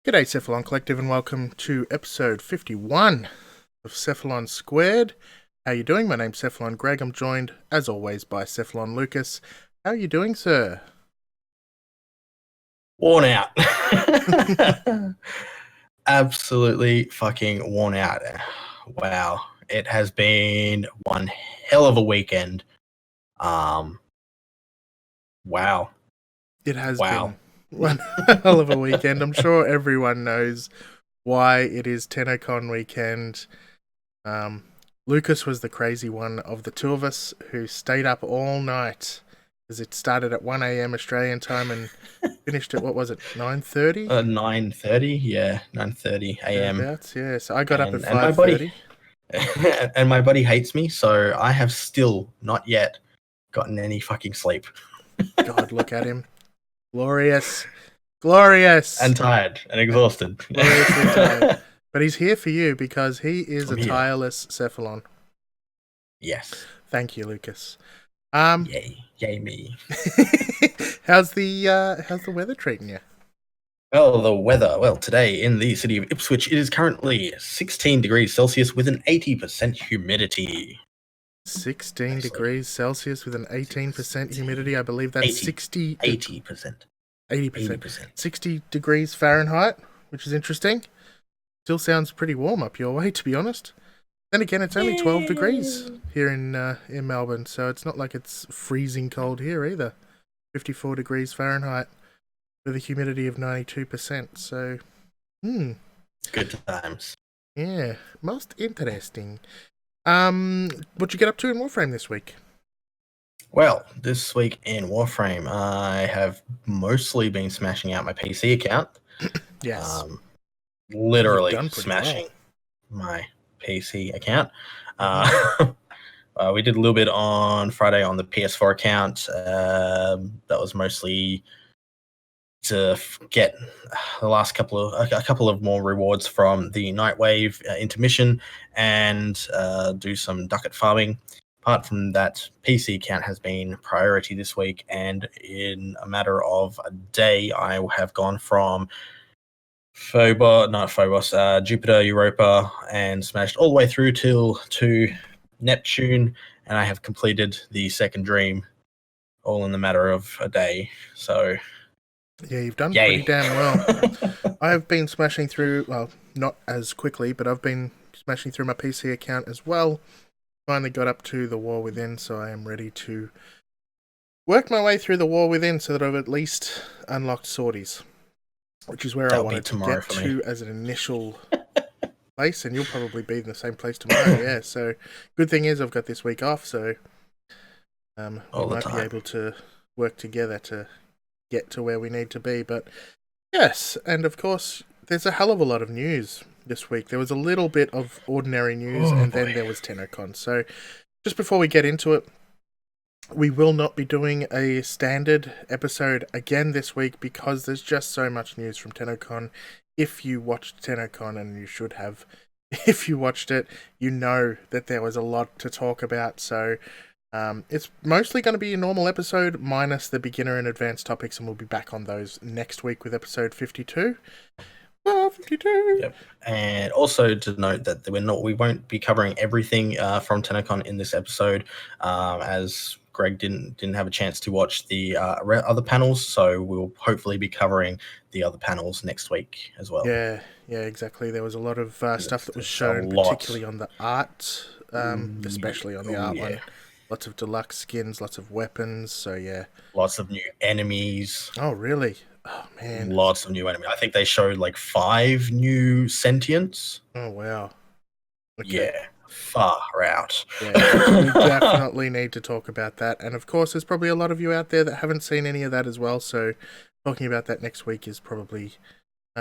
G'day Cephalon Collective and welcome to episode 51 of Cephalon Squared. How you doing? My name's Cephalon Greg. I'm joined, as always, by Cephalon Lucas. How are you doing, sir? Worn out. Absolutely fucking worn out. Wow. It has been one hell of a weekend. Wow. It has Wow. been one hell of a weekend. I'm sure everyone knows why it is TennoCon weekend. Lucas was the crazy one of the two of us who stayed up all night because it started at 1 a.m. Australian time and finished at, what was it, 9:30? 9:30, yeah, 9:30 a.m. Thereabouts, yeah. So I got up at And my buddy 5:30. and my buddy hates me, so I have still not yet gotten any fucking sleep. God, look at him. Glorious. Glorious. And tired and exhausted. Gloriously tired. But he's here for you because he is I'm a here. tireless Cephalon. Yes. Thank you, Lucas. Yay me. How's the weather treating you? Well, the weather. Well, today in the city of Ipswich, it is currently 16 degrees Celsius with an 80% humidity. 16 degrees Celsius with an 18% humidity. I believe that's 80%. 80%. 80%. 60 degrees Fahrenheit, which is interesting. Still sounds pretty warm up your way, to be honest. Then again, it's only 12 degrees here in Melbourne, so it's not like it's freezing cold here either. 54 degrees Fahrenheit with a humidity of 92%. So, Good times. yeah, most interesting. What'd you get up to in Warframe this week? Well, this week in Warframe, I have mostly been smashing out my PC account. Yes. Literally You've done pretty smashing my PC account. Mm-hmm. We did a little bit on Friday on the PS4 account. That was mostly to get the last couple of more rewards from the Nightwave intermission and do some ducat farming. Apart from that, PC account has been priority this week, and in a matter of a day, I have gone from Jupiter, Europa, and smashed all the way through to Neptune, and I have completed the second dream all in the matter of a day. So Yeah, you've done yay. pretty damn well. I've been smashing through, well, not as quickly, but I've been smashing through my PC account as well. Finally got up to the War Within, so I am ready to work my way through the War Within so that I've at least unlocked sorties, which is where I wanted to get to as an initial place, and you'll probably be in the same place tomorrow, yeah. So, good thing is I've got this week off, so we might be able to work together to get to where we need to be. But yes, and of course, there's a hell of a lot of news this week. There was a little bit of ordinary news, then there was TennoCon. So, just before we get into it, we will not be doing a standard episode again this week because there's just so much news from TennoCon. If you watched TennoCon, and you should have, if you watched it, you know that there was a lot to talk about. So it's mostly going to be a normal episode minus the beginner and advanced topics, and we'll be back on those next week with episode 52. 52. Yep. And also to note that we won't be covering everything from TennoCon in this episode, as Greg didn't have a chance to watch the other panels, so we'll hopefully be covering the other panels next week as well. Yeah, exactly. There was a lot of stuff that was shown, particularly on the art, especially on the art one. Lots of deluxe skins, lots of weapons, so yeah. Lots of new enemies. Oh, really? Oh, man. Lots of new enemies. I think they showed like 5 new sentients. Oh, wow. Okay. Yeah, far out. Yeah, we definitely need to talk about that. And of course, there's probably a lot of you out there that haven't seen any of that as well, so talking about that next week is probably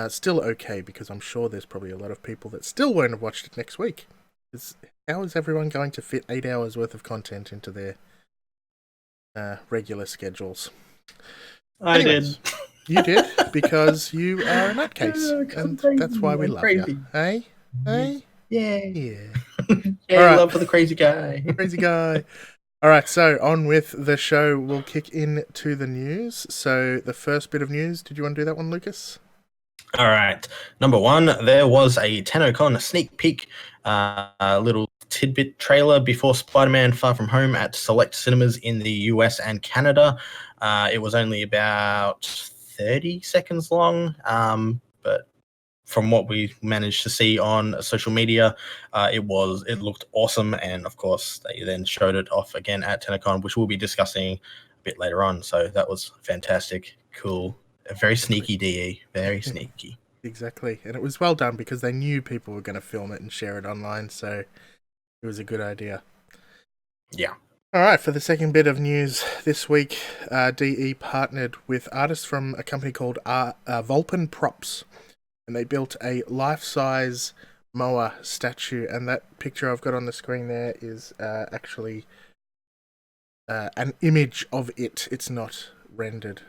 still okay, because I'm sure there's probably a lot of people that still won't have watched it next week. How is everyone going to fit 8 hours worth of content into their regular schedules? Anyways, did. You did, because you are a nutcase, and that's why we love you. Hey? Hey? Yeah. Right. Love for the crazy guy. Crazy guy. All right, so on with the show. We'll kick into the news. So the first bit of news, did you want to do that one, Lucas? All right. Number one, there was a TennoCon sneak peek, little tidbit trailer before Spider-Man Far From Home at select cinemas in the US and Canada. It was only about 30 seconds long, but from what we managed to see on social media, it looked awesome, and of course they then showed it off again at TennoCon, which we'll be discussing a bit later on. So that was fantastic, cool, a very sneaky DE, very sneaky. Exactly. And it was well done because they knew people were going to film it and share it online, so it was a good idea. Yeah. All right, for the second bit of news this week, DE partnered with artists from a company called Vulpin Props, and they built a life-size Moa statue, and that picture I've got on the screen there is actually an image of it. It's not rendered.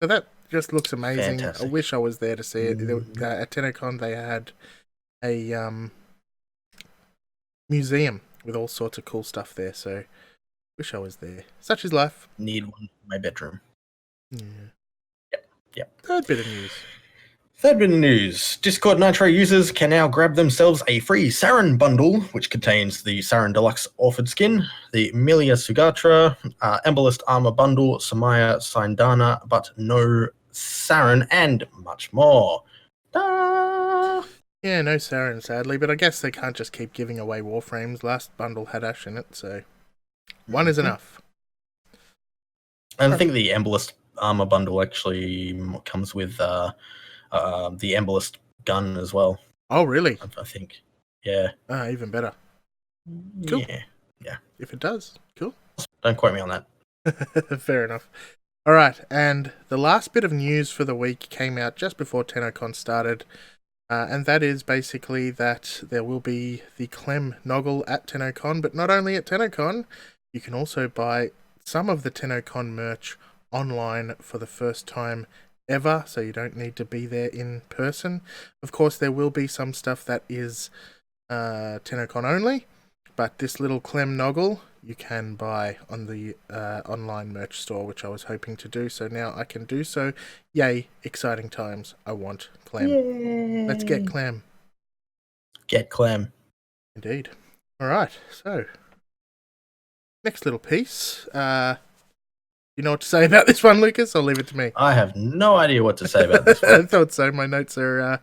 So that just looks amazing. Fantastic. I wish I was there to see it. At TennoCon, they had a museum with all sorts of cool stuff there, so wish I was there. Such is life. Need one for my bedroom. Yeah. Yep. Third bit of news. Third bit of news. Discord Nitro users can now grab themselves a free Sarin bundle, which contains the Sarin Deluxe Orphan Skin, the Milia Sugatra, Embolist Armor Bundle, Samaya Sindana, but no Sarin, and much more. Yeah, no Sarin, sadly, but I guess they can't just keep giving away Warframes. Last bundle had Ash in it, so one is enough. And I think the Embolist Armor Bundle actually comes with the Embolist gun as well. Oh, really? I think. Yeah. Even better. Cool. Yeah. If it does, cool. Don't quote me on that. Fair enough. All right, and the last bit of news for the week came out just before TennoCon started, and that is basically that there will be the Clem Noggle at TennoCon, but not only at TennoCon, you can also buy some of the TennoCon merch online for the first time ever, so you don't need to be there in person. Of course, there will be some stuff that is TennoCon only, but this little Clem Noggle you can buy on the online merch store, which I was hoping to do, so now I can do so. Yay, exciting times. I want Clem. Yay. Let's get Clem. Get Clem. Indeed. Alright, so next little piece. You know what to say about this one, Lucas? I'll leave it to me. I have no idea what to say about this one. I thought so. My notes are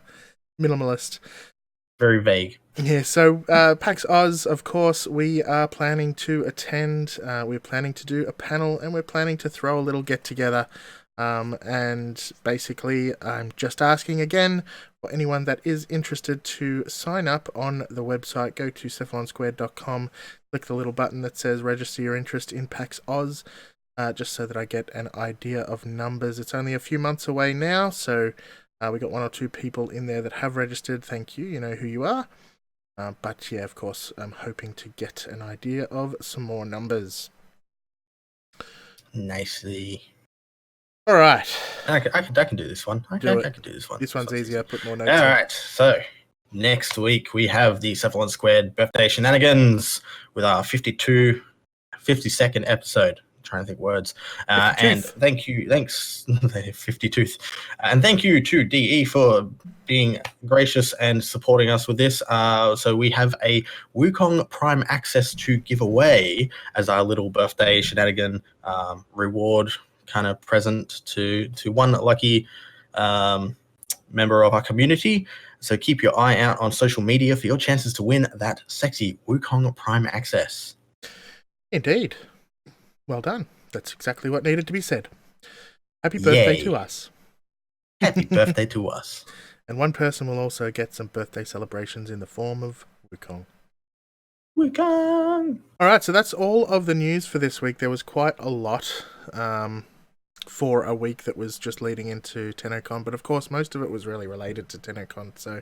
minimalist. Very vague. Yeah, so PAX Oz, of course, we are planning to attend. We're planning to do a panel, and we're planning to throw a little get-together. And basically, I'm just asking again for anyone that is interested to sign up on the website. Go to cephalonsquared.com, click the little button that says register your interest in PAX Oz, just so that I get an idea of numbers. It's only a few months away now, so we got one or two people in there that have registered. Thank you. You know who you are. But yeah, of course, I'm hoping to get an idea of some more numbers. Nicely. All right. I can do this one. I can do this one. This one's easier. Put more notes. All right. So next week we have the Cephalon Squared birthday shenanigans with our 52nd episode. Trying to think words. And thanks 52th. And thank you to DE for being gracious and supporting us with this. So we have a Wukong Prime Access to give away as our little birthday shenanigan reward kind of present to one lucky member of our community. So keep your eye out on social media for your chances to win that sexy Wukong Prime Access. Indeed. Well done. That's exactly what needed to be said. Happy birthday to us. Happy birthday to us. And one person will also get some birthday celebrations in the form of Wukong. Wukong! Alright, so that's all of the news for this week. There was quite a lot for a week that was just leading into TennoCon, but of course most of it was really related to TennoCon, so...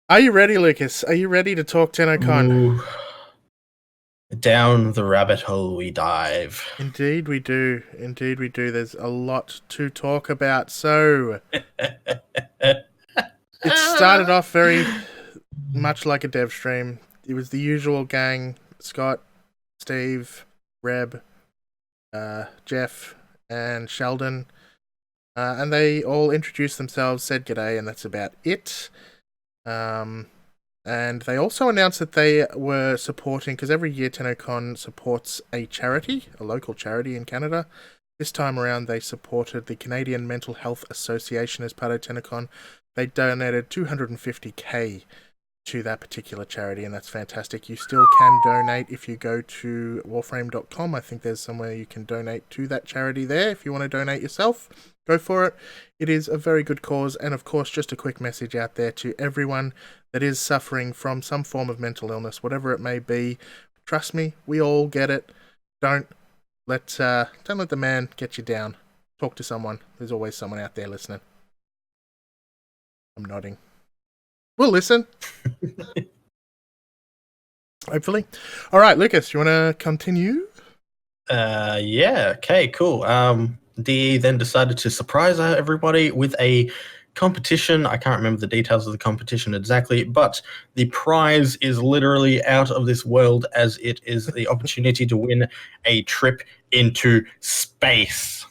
Are you ready, Lucas? Are you ready to talk TennoCon? Ooh. Down the rabbit hole we dive. Indeed we do. Indeed we do. There's a lot to talk about. So, it started off very much like a dev stream. It was the usual gang: Scott, Steve, Reb, Jeff, and Sheldon. And they all introduced themselves, said g'day, and that's about it. And they also announced that they were supporting, because every year TennoCon supports a charity, a local charity in Canada. This time around, they supported the Canadian Mental Health Association as part of TennoCon. They donated $250K to that particular charity, and that's fantastic. You still can donate if you go to warframe.com. I think there's somewhere you can donate to that charity there. If you want to donate yourself, go for it. It is a very good cause, and of course, just a quick message out there to everyone that is suffering from some form of mental illness, whatever it may be. Trust me, we all get it. Don't let the man get you down. Talk to someone. There's always someone out there listening. I'm nodding. We'll listen. Hopefully. All right, Lucas, you want to continue? Yeah. Okay. Cool. DE then decided to surprise everybody with a competition. I can't remember the details of the competition exactly, but the prize is literally out of this world, as it is the opportunity to win a trip into space.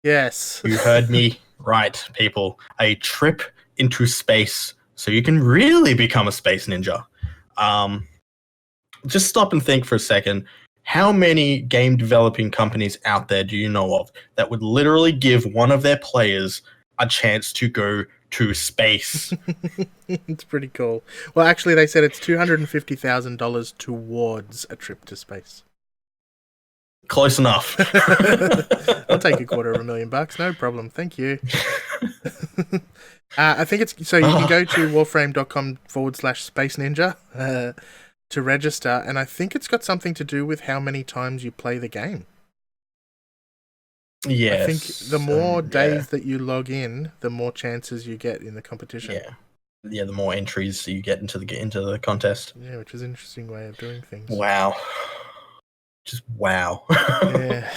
Yes. You heard me right, people. A trip into space, so you can really become a space ninja. Just stop and think for a second. How many game developing companies out there do you know of that would literally give one of their players a chance to go to space? It's pretty cool. Well, actually, they said it's $250,000 towards a trip to space. Close enough. I'll take $250,000, no problem. Thank you. I think it's so you can go to warframe.com/space ninja to register, and I think it's got something to do with how many times you play the game. Yes. I think the more days that you log in, the more chances you get in the competition. Yeah, the more entries you get into the contest. Yeah, which is an interesting way of doing things. Wow. Just wow. Yeah.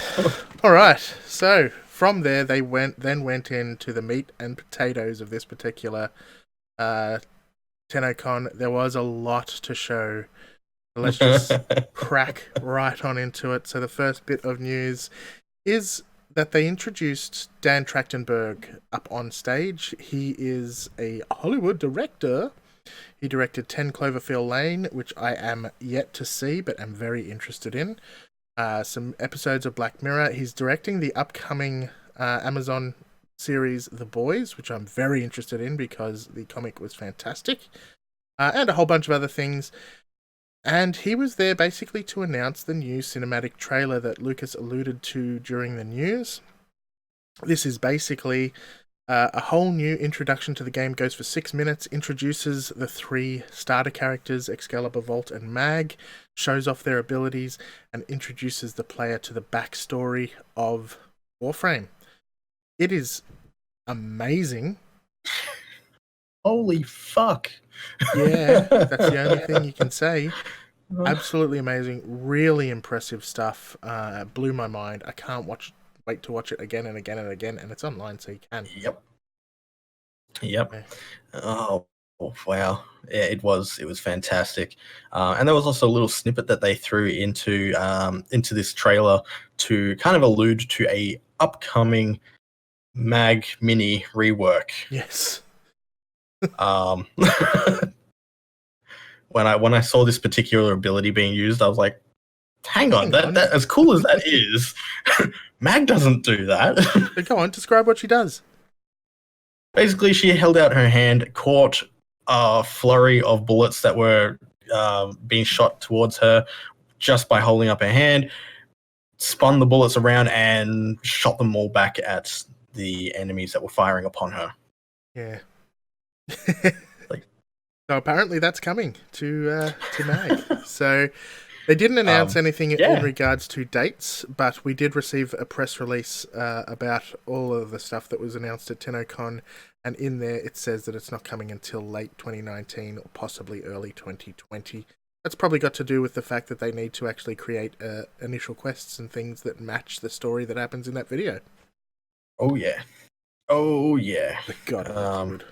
All right. So from there, they went into the meat and potatoes of this particular TennoCon. There was a lot to show. Let's just crack right on into it. So the first bit of news is that they introduced Dan Trachtenberg up on stage. He is a Hollywood director. He directed 10 Cloverfield Lane, which I am yet to see, but am very interested in. Some episodes of Black Mirror. He's directing the upcoming Amazon series The Boys, which I'm very interested in because the comic was fantastic. And a whole bunch of other things. And he was there basically to announce the new cinematic trailer that Lucas alluded to during the news. This is basically a whole new introduction to the game, goes for 6 minutes, introduces the 3 starter characters, Excalibur, Volt, and Mag, shows off their abilities, and introduces the player to the backstory of Warframe. It is amazing. Holy fuck. Yeah, that's the only thing you can say. Absolutely amazing, really impressive stuff. Blew my mind. I can't wait to watch it again and again and again, and it's online, so you can. Yep. Yeah. Oh wow. Yeah, it was fantastic. And there was also a little snippet that they threw into this trailer to kind of allude to a upcoming Mag Mini Rework. Yes. When I saw this particular ability being used, I was like, hang on, that as cool as that is, Mag doesn't do that. Go on, describe what she does. Basically, she held out her hand, caught a flurry of bullets that were being shot towards her just by holding up her hand, spun the bullets around and shot them all back at the enemies that were firing upon her. Yeah. So apparently that's coming to Mag. So they didn't announce anything in regards to dates, but we did receive a press release about all of the stuff that was announced at TennoCon, and in there it says that it's not coming until late 2019 or possibly early 2020. That's probably got to do with the fact that they need to actually create initial quests and things that match the story that happens in that video. Oh yeah. God, that's good.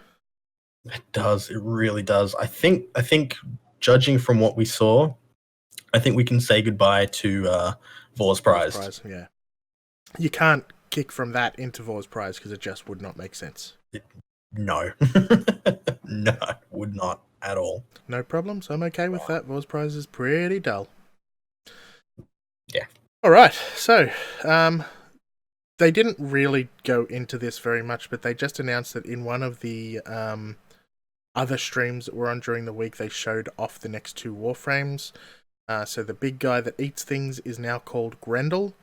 It does. It really does. I think judging from what we saw, I think we can say goodbye to Vor's Prize. Yeah. You can't dropkick from that into Vor's Prize because it just would not make sense. No. No, would not at all. No problems. I'm okay with that. Vor's Prize is pretty dull. Yeah. All right. So, they didn't really go into this very much, but they just announced that in one of the other streams that were on during the week, they showed off the next 2 Warframes. So the big guy that eats things is now called Grendel,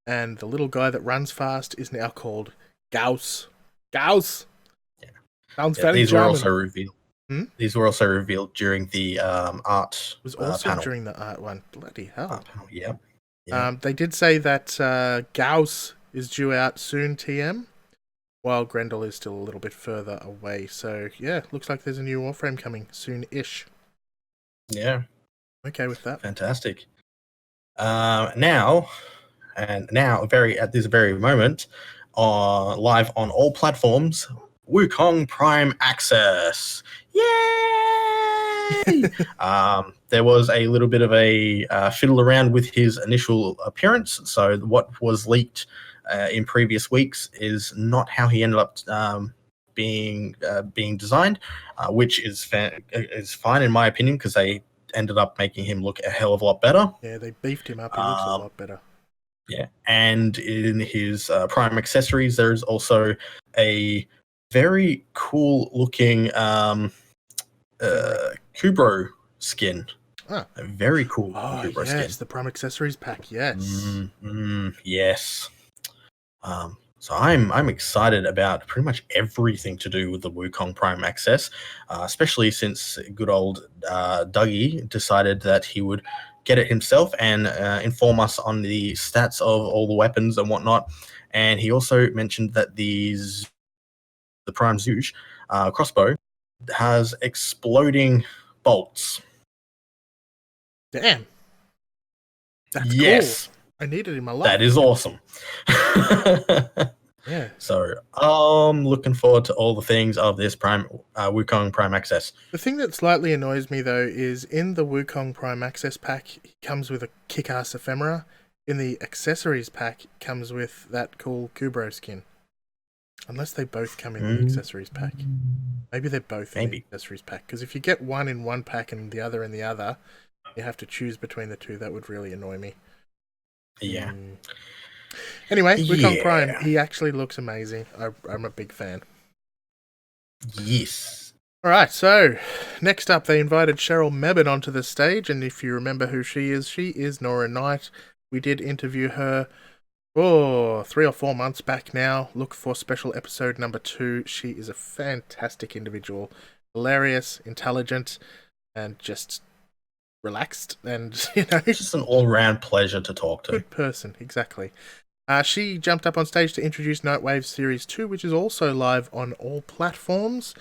and the little guy that runs fast is now called Gauss. Gauss! Yeah. Sounds very these German. were also revealed. These were also revealed during the art It was also panel. during the art one. Bloody hell. Art panel, yeah. They did say that Gauss is due out soon, TM, while Grendel is still a little bit further away. So, yeah, looks like there's a new Warframe coming soon-ish. Yeah. Okay with that. Fantastic. Now, at this very moment, live on all platforms, Wukong Prime Access. Yay! There was a little bit of a fiddle around with his initial appearance. So what was leaked in previous weeks is not how he ended up being designed, which is fine in my opinion, because they ended up making him look a hell of a lot better. Yeah, they beefed him up. He looks a lot better. Yeah, and in his Prime accessories, there's also a very cool looking Kubro skin. Ah. A very cool Kubro skin. Yes, the Prime accessories pack. Yes. Yes. So I'm excited about pretty much everything to do with the Wukong Prime Access, especially since good old Dougie decided that he would get it himself and inform us on the stats of all the weapons and whatnot. And he also mentioned that the Prime Zouge crossbow has exploding bolts. Damn. That's yes. Cool. I need it in my life. That is awesome. Yeah. So I'm looking forward to all the things of this Wukong Prime Access. The thing that slightly annoys me, though, is in the Wukong Prime Access pack, he comes with a kick-ass ephemera. In the accessories pack, it comes with that cool Kubro skin. Unless they both come in the accessories pack. Maybe they're both in the accessories pack. Because if you get one in one pack and the other in the other, you have to choose between the two. That would really annoy me. Yeah. Anyway, Wukong Prime, he actually looks amazing. I'm a big fan. Yes. Alright, so next up they invited Cheryl Mebane onto the stage, and if you remember who she is Nora Knight. We did interview her 3 or 4 months back now. Look for special episode number 2. She is a fantastic individual. Hilarious, intelligent, and just relaxed, and just an all-round pleasure to talk to. Good person, exactly. She jumped up on stage to introduce Nightwave Series 2, which is also live on all platforms.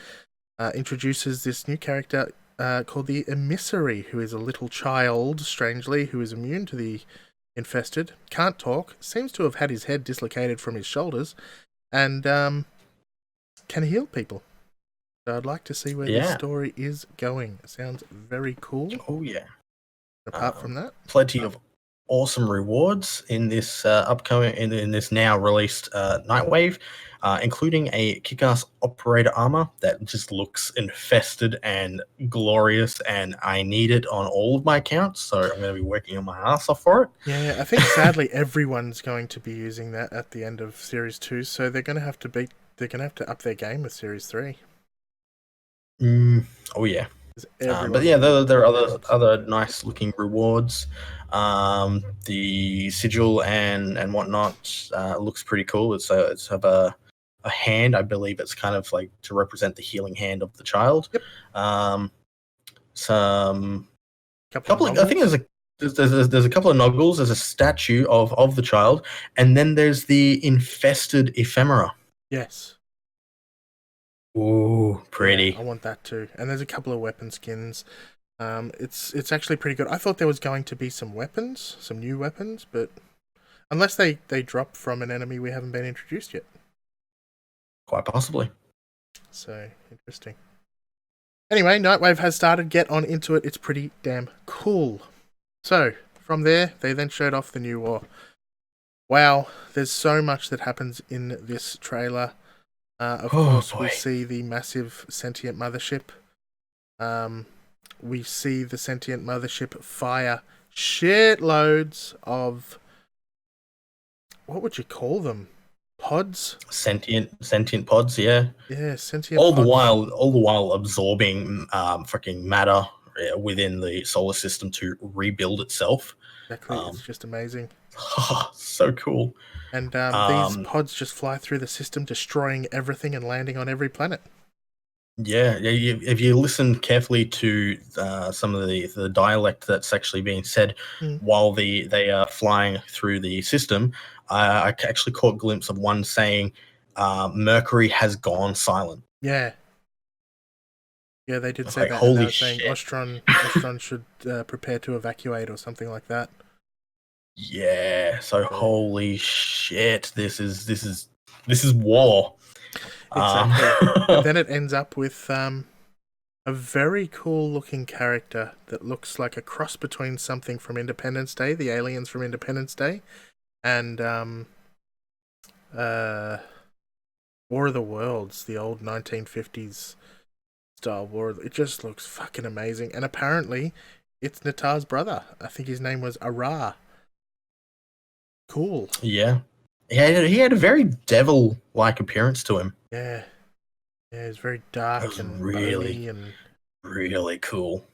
Introduces this new character called the Emissary, who is a little child, strangely, who is immune to the infested, can't talk, seems to have had his head dislocated from his shoulders, and can heal people. So I'd like to see where this story is going. It sounds very cool. Oh, yeah. Apart from that, plenty of awesome rewards in this in this now released Nightwave, including a kick-ass operator armor that just looks infested and glorious, and I need it on all of my accounts, so I'm going to be working on my ass off for it. Yeah, I think sadly everyone's going to be using that at the end of Series 2, so they're going to have to up their game with Series 3. Oh yeah. But yeah, there are other nice looking rewards. The sigil and whatnot looks pretty cool. It's have a hand. I believe it's kind of like to represent the healing hand of the child. Yep. I think there's a couple of noggles. There's a statue of the child, and then there's the infested ephemera. Yes. Ooh, pretty. Yeah, I want that too. And there's a couple of weapon skins. It's actually pretty good. I thought there was going to be some weapons, some new weapons, but unless they drop from an enemy we haven't been introduced yet. Quite possibly. So, interesting. Anyway, Nightwave has started. Get on into it. It's pretty damn cool. So, from there, they then showed off the new war. Wow, there's so much that happens in this trailer. Of Oh course, we boy. see the massive sentient mothership. Um, we see the sentient mothership fire shitloads of, what would you call them? Pods? Sentient pods, yeah. Yeah, sentient All the pods. while absorbing freaking matter within the solar system to rebuild itself. Exactly, it's Um, just amazing. so cool. And these Um, pods just fly through the system, destroying everything and landing on every planet. yeah. If you listen carefully to some of the dialect that's actually being said Mm. while they are flying through the system, I actually caught a glimpse of one saying, "Mercury has gone silent." Yeah, yeah, they I did was say like, that, and they "Holy were saying shit!" Ostron should prepare to evacuate or something like that. Yeah. So So, holy shit, this is war. Um, exactly. And then it ends up with a very cool looking character that looks like a cross between something from Independence Day, the aliens from Independence Day, and uh, War of the Worlds, the old 1950s style war. It just looks fucking amazing. And apparently, it's Natar's brother. I think his name was Ara. Cool. yeah. He had a very devil-like appearance to him. Yeah. Yeah, it's very It dark was and really, bony and really cool.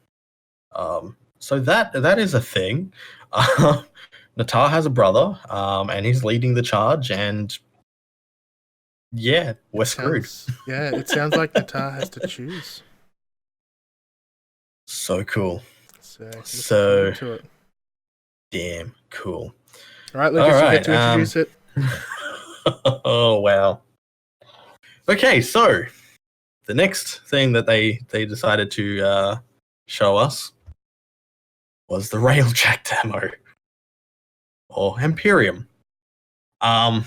So that is a thing. Natar has a brother, and he's leading the charge, and yeah, we're screwed. it sounds like Natar has to choose. So cool. So looking So forward to it. damn cool. All right, All Lucas, you get right. to introduce it. Oh wow. Okay, so the next thing that they decided to show us was the Railjack demo or Imperium. And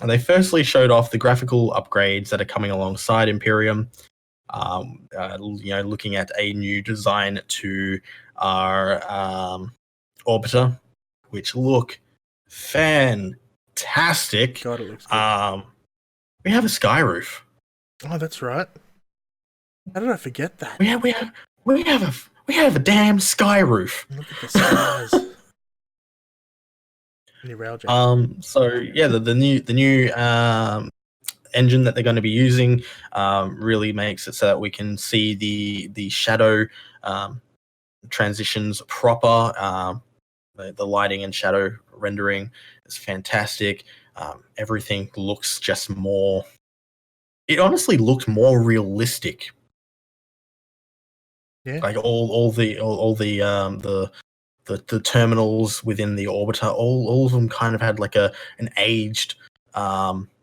they firstly showed off the graphical upgrades that are coming alongside Imperium. Looking at a new design to our orbiter, which look fantastic. God, it looks good. We have a sky roof. Oh, that's right. How did I forget that? We have a damn sky roof. Look at the stars. Mini Railjack. So yeah, the new engine that they're going to be using really makes it so that we can see the shadow transitions proper. The lighting and shadow rendering is fantastic. Everything looks just more. It honestly looked more realistic. Yeah. Like all the terminals within the orbiter, all of them kind of had like an aged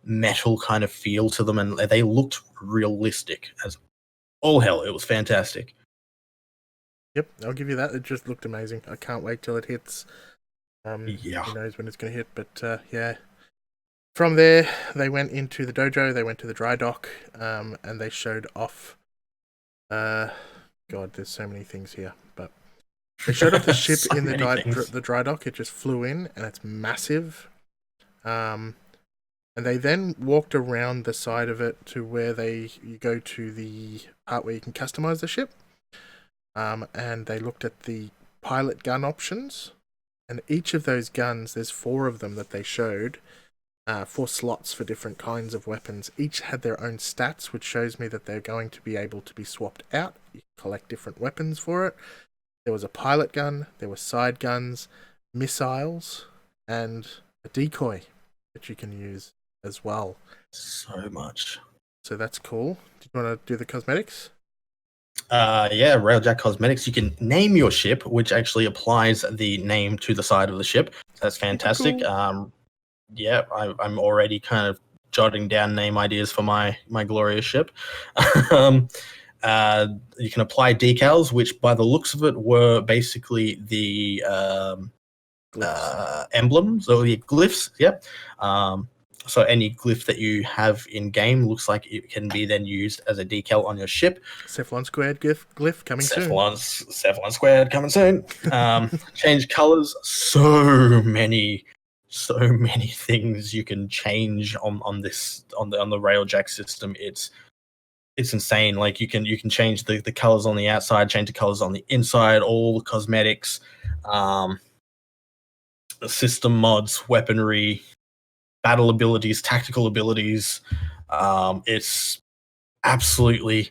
metal kind of feel to them, and they looked realistic as all hell. It was fantastic. Yep, I'll give you that. It just looked amazing. I can't wait till it hits. Yeah. Who knows when it's going to hit, but yeah. From there, they went into the dojo, they went to the dry dock, and they showed off. God, there's so many things here, but they showed off the ship So in the things. dry dock. It just flew in, and it's massive. And they then walked around the side of it to where you go to the part where you can customize the ship. And they looked at the pilot gun options, and each of those guns, there's 4 of them that they showed. 4 slots for different kinds of weapons. Each had their own stats, which shows me that they're going to be able to be swapped out. You can collect different weapons for it. There was a pilot gun, there were side guns, missiles, and a decoy that you can use as well. So much. So that's cool. Do you want to do the cosmetics? Yeah, Railjack Cosmetics. You can name your ship, which actually applies the name to the side of the ship. So that's fantastic. Cool. Yeah, I'm already kind of jotting down name ideas for my glorious ship. You can apply decals, which by the looks of it were basically the emblems or the glyphs. Yep. So any glyph that you have in game looks like it can be then used as a decal on your ship. Cephalon Squared glyph coming soon. Cephalon Squared coming soon. Change colors. So many so many things you can change on the railjack system. It's insane. Like you can change the colors on the outside, change the colors on the inside, all the cosmetics, system mods, weaponry, battle abilities, tactical abilities. It's absolutely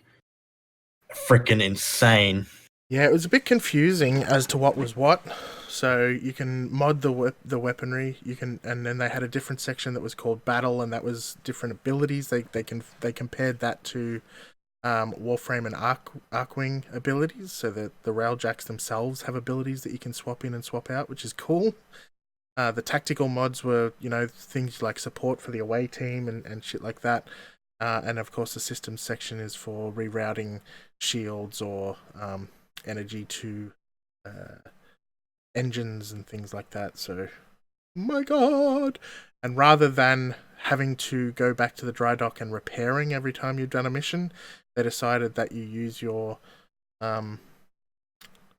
freaking insane. Yeah, it was a bit confusing as to what was what. So you can mod the weaponry. You can, and then they had a different section that was called battle, and that was different abilities. They compared that to Warframe and Arcwing abilities, so that the Railjacks themselves have abilities that you can swap in and swap out, which is cool. The tactical mods were, things like support for the away team and shit like that. And of course, the systems section is for rerouting shields or energy to engines and things like that. So, my god! And rather than having to go back to the dry dock and repairing every time you've done a mission, they decided that you use your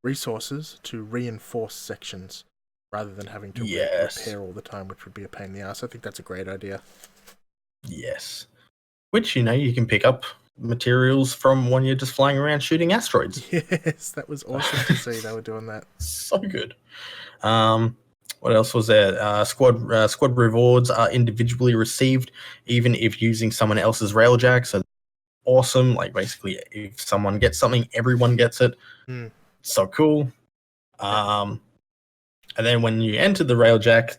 resources to reinforce sections rather than having to repair all the time, which would be a pain in the ass. I think that's a great idea. Yes. Which, you can pick up materials from when you're just flying around shooting asteroids. Yes, that was awesome to see they were doing that. So good. What else was there? Squad rewards are individually received, even if using someone else's railjack. So awesome. Like basically, if someone gets something, everyone gets it. So cool. And then when you entered the railjack,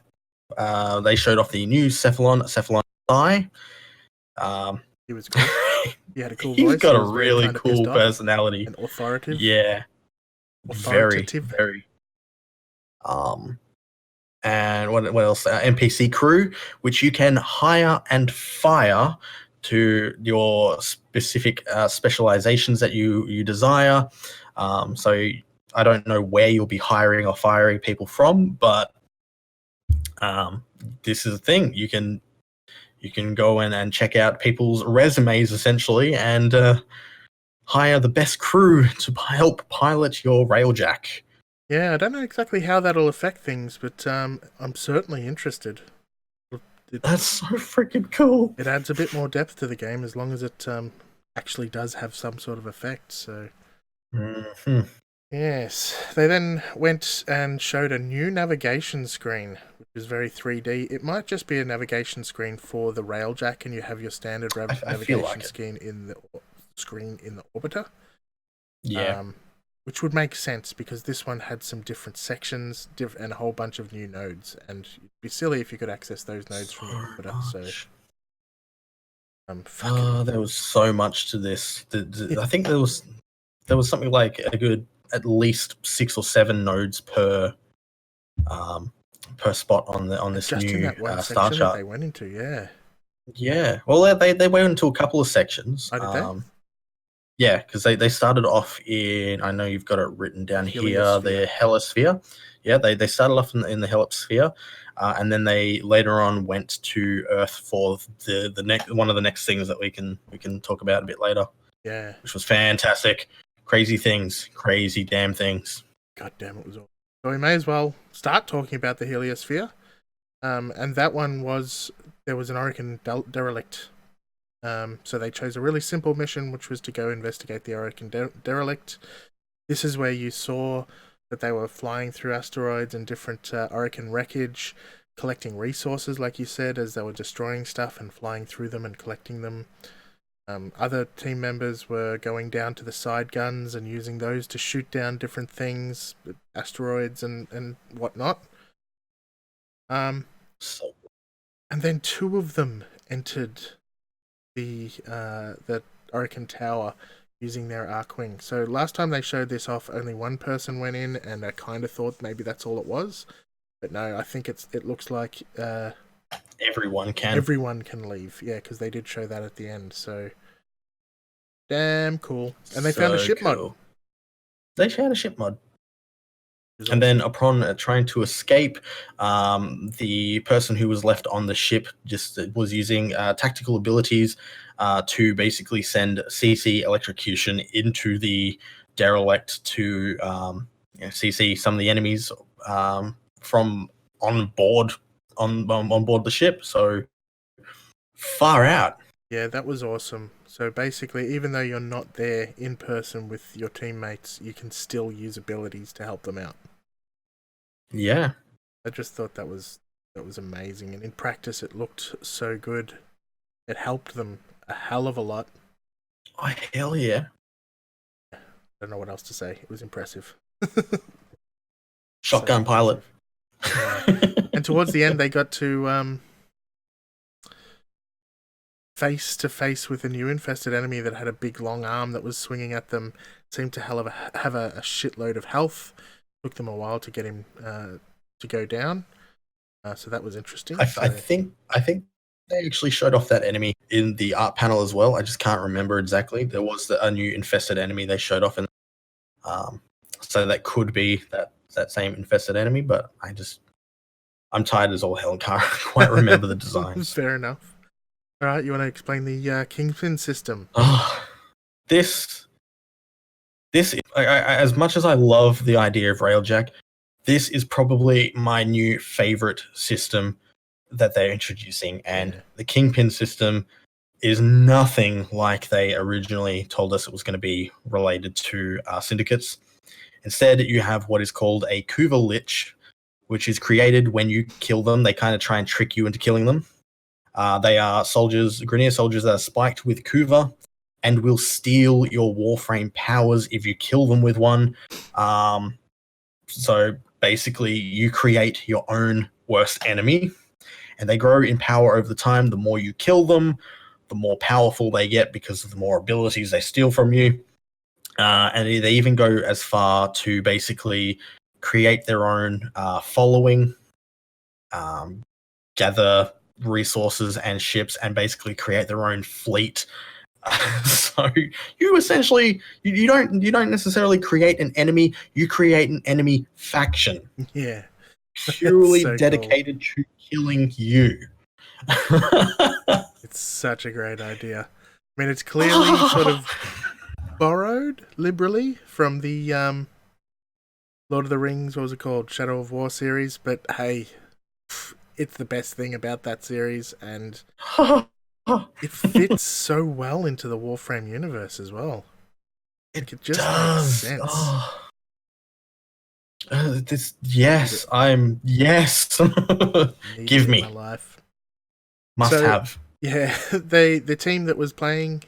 they showed off the new Cephalon Squared. He was cool. He had a cool voice. He's got a really cool personality. And authoritative. Yeah. Authoritative. Very. And what else? NPC crew, which you can hire and fire to your specific specializations that you desire. So I don't know where you'll be hiring or firing people from, but this is the thing. You can go in and check out people's resumes essentially and hire the best crew to help pilot your railjack. Yeah, I don't know exactly how that'll affect things, but I'm certainly interested. That's so freaking cool. It adds a bit more depth to the game as long as it actually does have some sort of effect. So, Yes, they then went and showed a new navigation screen, which is very 3D. It might just be a navigation screen for the railjack, and you have your standard navigation screen in the orbiter. Yeah. Which would make sense because this one had some different sections and a whole bunch of new nodes, and it'd be silly if you could access those nodes from the orbiter. So, there was so much to this. I think there was something like a good at least 6 or 7 nodes per spot on this just new in that one star section chart that they went into. Yeah. Well, they went into a couple of sections. Oh, did they? Yeah, because they started off in, I know you've got it written down here, the Heliosphere. Yeah, they started off in the Heliosphere, and then they later on went to Earth for the next one of the next things that we can talk about a bit later. Yeah, which was fantastic. Crazy damn things. God damn, it was all. So we may as well start talking about the Heliosphere. And that one there was an Orokin derelict. So they chose a really simple mission, which was to go investigate the Orokin derelict. This is where you saw that they were flying through asteroids and different Orokin wreckage, collecting resources, like you said, as they were destroying stuff and flying through them and collecting them. Other team members were going down to the side guns and using those to shoot down different things, asteroids and whatnot. And then 2 of them entered the Orokin Tower using their Arcwing. So last time they showed this off, only 1 person went in, and I kind of thought maybe that's all it was. But no, I think it looks like everyone can. Everyone can leave, yeah, because they did show that at the end. So damn cool. And they found a ship mod. They found a ship mod. And then upon trying to escape, the person who was left on the ship just was using tactical abilities to basically send CC electrocution into the derelict to CC some of the enemies from on board on board the ship. So far out. Yeah, that was awesome. So basically, even though you're not there in person with your teammates, you can still use abilities to help them out. Yeah. I just thought that was amazing, and in practice, it looked so good. It helped them a hell of a lot. Oh, hell yeah. I don't know what else to say. It was impressive. Shotgun pilot. Yeah. And towards the end, they got to face to face with a new infested enemy that had a big long arm that was swinging at them. Seemed to have a shitload of health. Took them a while to get him to go down. So that was interesting. I think they actually showed off that enemy in the art panel as well. I just can't remember exactly. There was a new infested enemy they showed off, so that could be that same infested enemy. But I'm tired as all hell and can't quite remember the designs. Fair enough. All right, you want to explain the Kingpin system? Oh, this as much as I love the idea of Railjack, this is probably my new favorite system that they're introducing, and the Kingpin system is nothing like they originally told us it was going to be related to syndicates. Instead, you have what is called a Kuva Lich, which is created when you kill them. They kind of try and trick you into killing them. They are Grineer soldiers that are spiked with Kuva and will steal your Warframe powers if you kill them with one. So basically, you create your own worst enemy, and they grow in power over the time. The more you kill them, the more powerful they get because of the more abilities they steal from you. And they even go as far to basically create their own following, gather resources and ships, and basically create their own fleet. So you essentially you don't necessarily create an enemy, you create an enemy faction. Yeah. Purely so dedicated to killing you. It's such a great idea. I mean, it's clearly sort of borrowed liberally from the Lord of the Rings, what was it called? Shadow of War series, but hey, it's the best thing about that series, and it fits so well into the Warframe universe as well. It just does. makes sense. Yes. Give me my life. Must have. Yeah, the team that was playing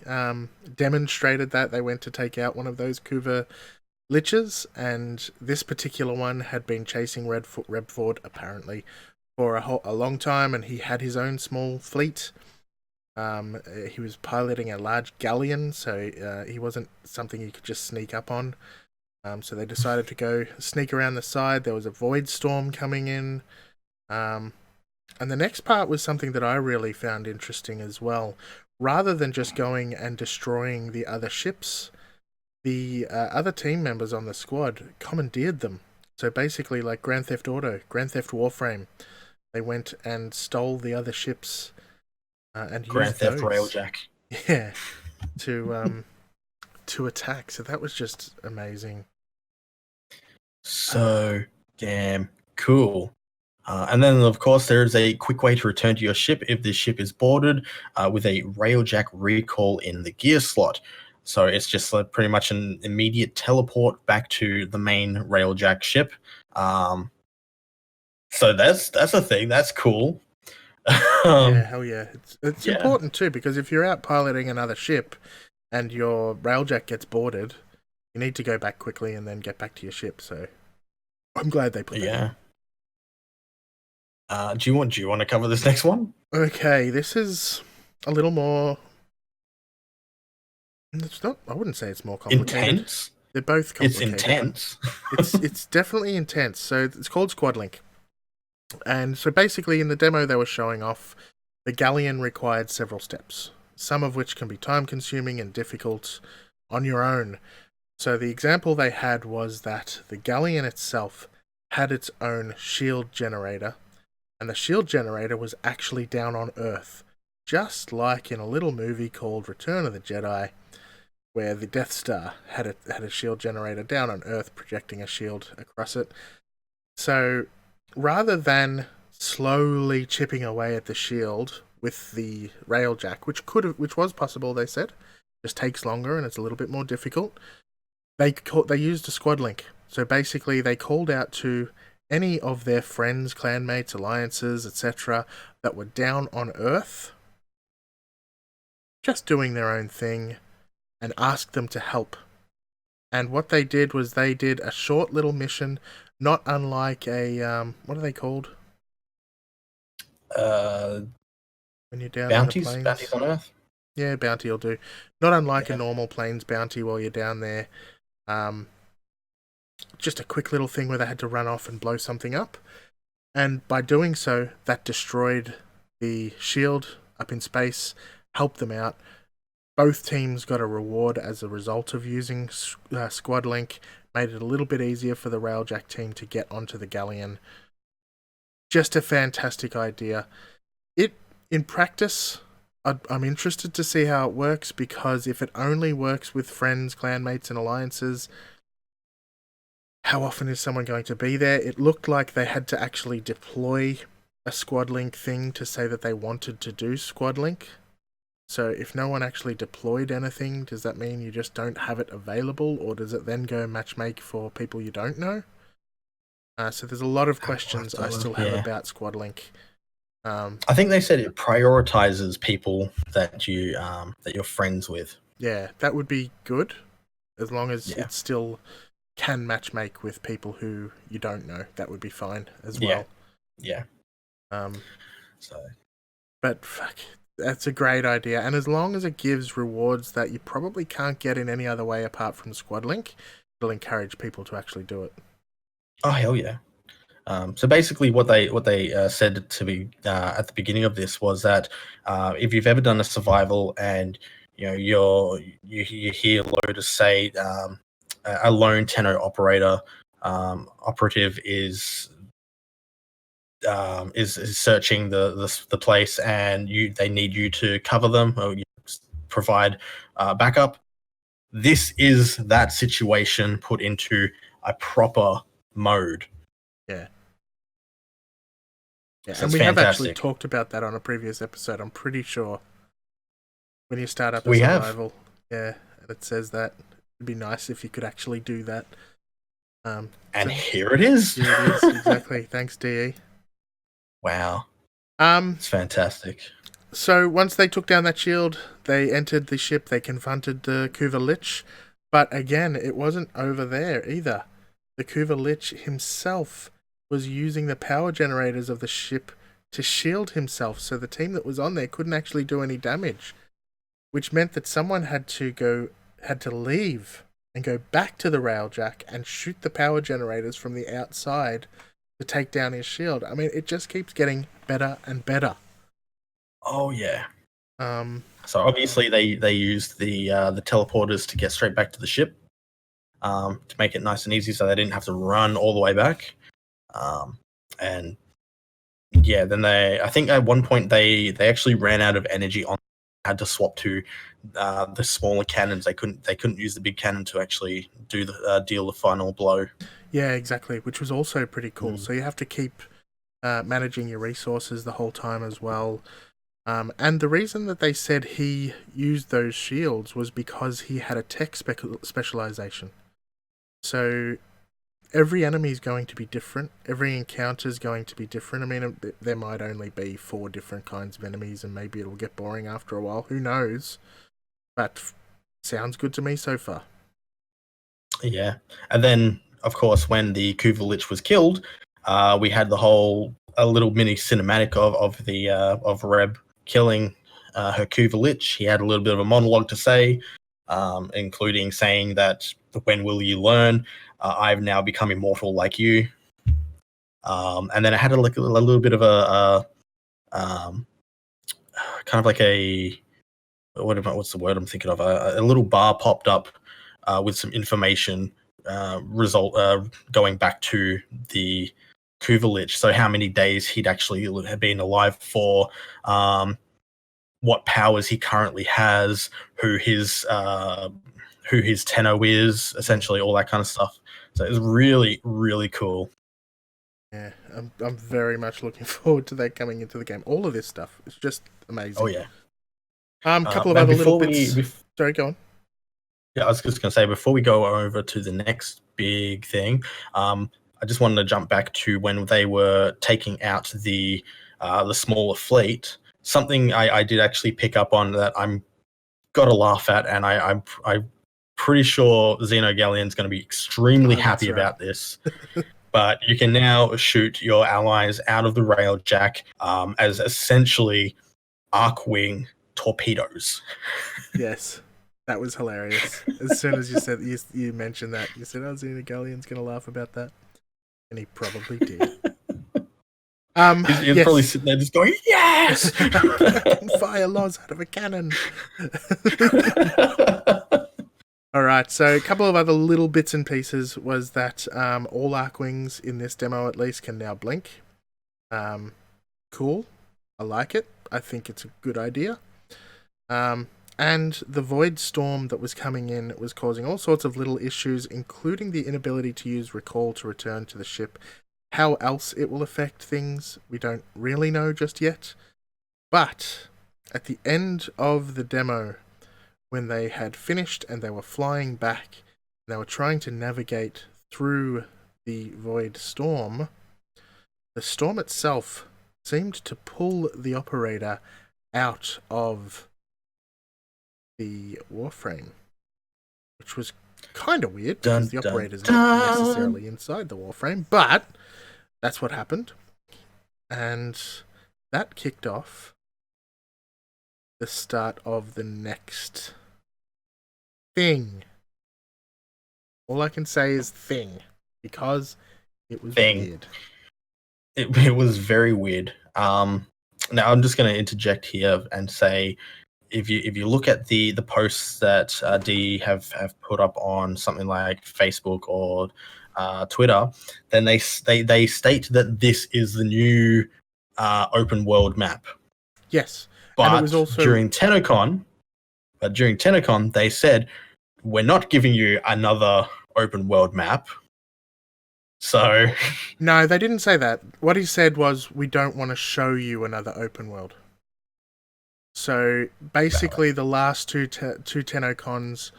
demonstrated that they went to take out one of those Kuva Liches, and this particular one had been chasing Redford apparently for a long time, and he had his own small fleet. He was piloting a large galleon, so he wasn't something you could just sneak up on. So they decided to go sneak around the side. There was a void storm coming in. And the next part was something that I really found interesting as well. Rather than just going and destroying the other ships, the other team members on the squad commandeered them. So basically, like Grand Theft Auto, Grand Theft Warframe, they went and stole the other ships and Grand Theft Railjack. Yeah, to attack. So that was just amazing. So damn cool. And then, of course, there is a quick way to return to your ship if the ship is boarded with a Railjack recall in the gear slot. So it's just pretty much an immediate teleport back to the main Railjack ship. So that's a thing. That's cool. Yeah, hell yeah. It's important too, because if you're out piloting another ship and your Railjack gets boarded, you need to go back quickly and then get back to your ship. So I'm glad they put that in. Do you want to cover this next one? Okay, this is a little more. It's not. I wouldn't say it's more complicated. Intense. They're both complicated. It's intense. it's definitely intense. So it's called Squad Link, and so basically in the demo they were showing off the galleon required several steps, some of which can be time consuming and difficult on your own. So the example they had was that the galleon itself had its own shield generator. And the shield generator was actually down on Earth, just like in a little movie called Return of the Jedi, where the Death Star had a shield generator down on Earth, projecting a shield across it. So, rather than slowly chipping away at the shield with the railjack, which was possible. They said, just takes longer and it's a little bit more difficult. They used a squad link, so basically they called out to any of their friends, clanmates, alliances, etc., that were down on Earth, just doing their own thing, and asked them to help. And what they did was they did a short little mission, not unlike a what are they called? When you're down in the plains. Bounties on Earth. Yeah, bounty will do. Not unlike a normal plains bounty while you're down there. Just a quick little thing where they had to run off and blow something up. And by doing so, that destroyed the shield up in space, helped them out. Both teams got a reward as a result of using Squad Link, made it a little bit easier for the Railjack team to get onto the galleon. Just a fantastic idea. In practice, I'm interested to see how it works, because if it only works with friends, clanmates, and alliances, how often is someone going to be there? It looked like they had to actually deploy a Squad Link thing to say that they wanted to do Squad Link. So if no one actually deployed anything, does that mean you just don't have it available, or does it then go matchmake for people you don't know? So there's a lot of questions I still have about Squad Link. I think they said it prioritizes people that you're friends with. Yeah, that would be good, as long as it still can matchmake with people who you don't know. That would be fine as well. Yeah. But fuck, that's a great idea, and as long as it gives rewards that you probably can't get in any other way apart from Squad Link, it'll encourage people to actually do it. Oh hell yeah! So basically, what they said to me at the beginning of this was that if you've ever done a survival and you hear Lotus say a lone Tenno operative is searching the place, and they need you to cover them or you provide backup. This is that situation put into a proper mode. Yeah. So and we have actually talked about that on a previous episode, I'm pretty sure. When you start up a survival. Yeah, and it says that. It'd be nice if you could actually do that. Here it is. Here it is, exactly. Thanks, DE. Wow. It's fantastic. So once they took down that shield, they entered the ship, they confronted the Kuva Lich, but again, it wasn't over there either. The Kuva Lich himself was using the power generators of the ship to shield himself, so the team that was on there couldn't actually do any damage, which meant that someone had to leave and go back to the Railjack and shoot the power generators from the outside to take down his shield. I mean, it just keeps getting better and better. Oh yeah. So obviously they used the teleporters to get straight back to the ship, to make it nice and easy, so they didn't have to run all the way back. And yeah, then I think at one point they actually ran out of energy on. Had to swap to the smaller cannons. They couldn't use the big cannon to actually do the deal the final blow. Yeah, exactly, which was also pretty cool. So you have to keep managing your resources the whole time as well. And the reason that they said he used those shields was because he had a tech specialization. So every enemy is going to be different. Every encounter is going to be different. I mean, there might only be 4 different kinds of enemies, and maybe it'll get boring after a while. Who knows? But sounds good to me so far. Yeah. And then, of course, when the Kuva Lich was killed, we had a little mini cinematic of Reb killing her Kuva Lich. He had a little bit of a monologue to say, including saying that, when will you learn? I've now become immortal like you. And then I had a little bit of a kind of like what's the word I'm thinking of? A little bar popped up with some information going back to the Kuva Lich. So how many days he'd actually been alive for, what powers he currently has, who his Tenno is, essentially all that kind of stuff. So it was really, really cool. Yeah, I'm very much looking forward to that coming into the game. All of this stuff is just Oh amazing. yeah. Couple of Now other little before bits. Sorry, go on. yeah, I was just going to say before we go over to the next big thing, I just wanted to jump back to when they were taking out the smaller fleet. Something I did actually pick up on that I'm got to laugh at, and I'm pretty sure Xeno Galleon's going to be extremely Oh, that's happy right. about this. But you can now shoot your allies out of the railjack as essentially arc-wing torpedoes. Yes, that was hilarious. As soon as you mentioned that, you said, "Oh, Xena Galleon's going to laugh about that," and he probably did. He's probably Yes. sitting there just going, "Yes!" I can fire Loz out of a cannon. All right, so a couple of other little bits and pieces was that all Arcwings in this demo at least can now blink. Cool. I like it. I think it's a good idea. And the Void Storm that was coming in was causing all sorts of little issues, including the inability to use recall to return to the ship. How else it will affect things, we don't really know just yet. But at the end of the demo, when they had finished and they were flying back, and they were trying to navigate through the Void Storm, the storm itself seemed to pull the operator out of the warframe, which was kind of weird because the operator's not necessarily inside the warframe, but that's what happened. And that kicked off the start of the next thing. All I can say is thing, because it was weird. It was very weird. Now I'm just going to interject here and say, if you look at the posts that D have put up on something like Facebook or Twitter, then they state that this is the new open world map. Yes, but and it was also during TennoCon, they said we're not giving you another open world map. So no, they didn't say that. What he said was, we don't want to show you another open world. So basically, the last two TennoCons,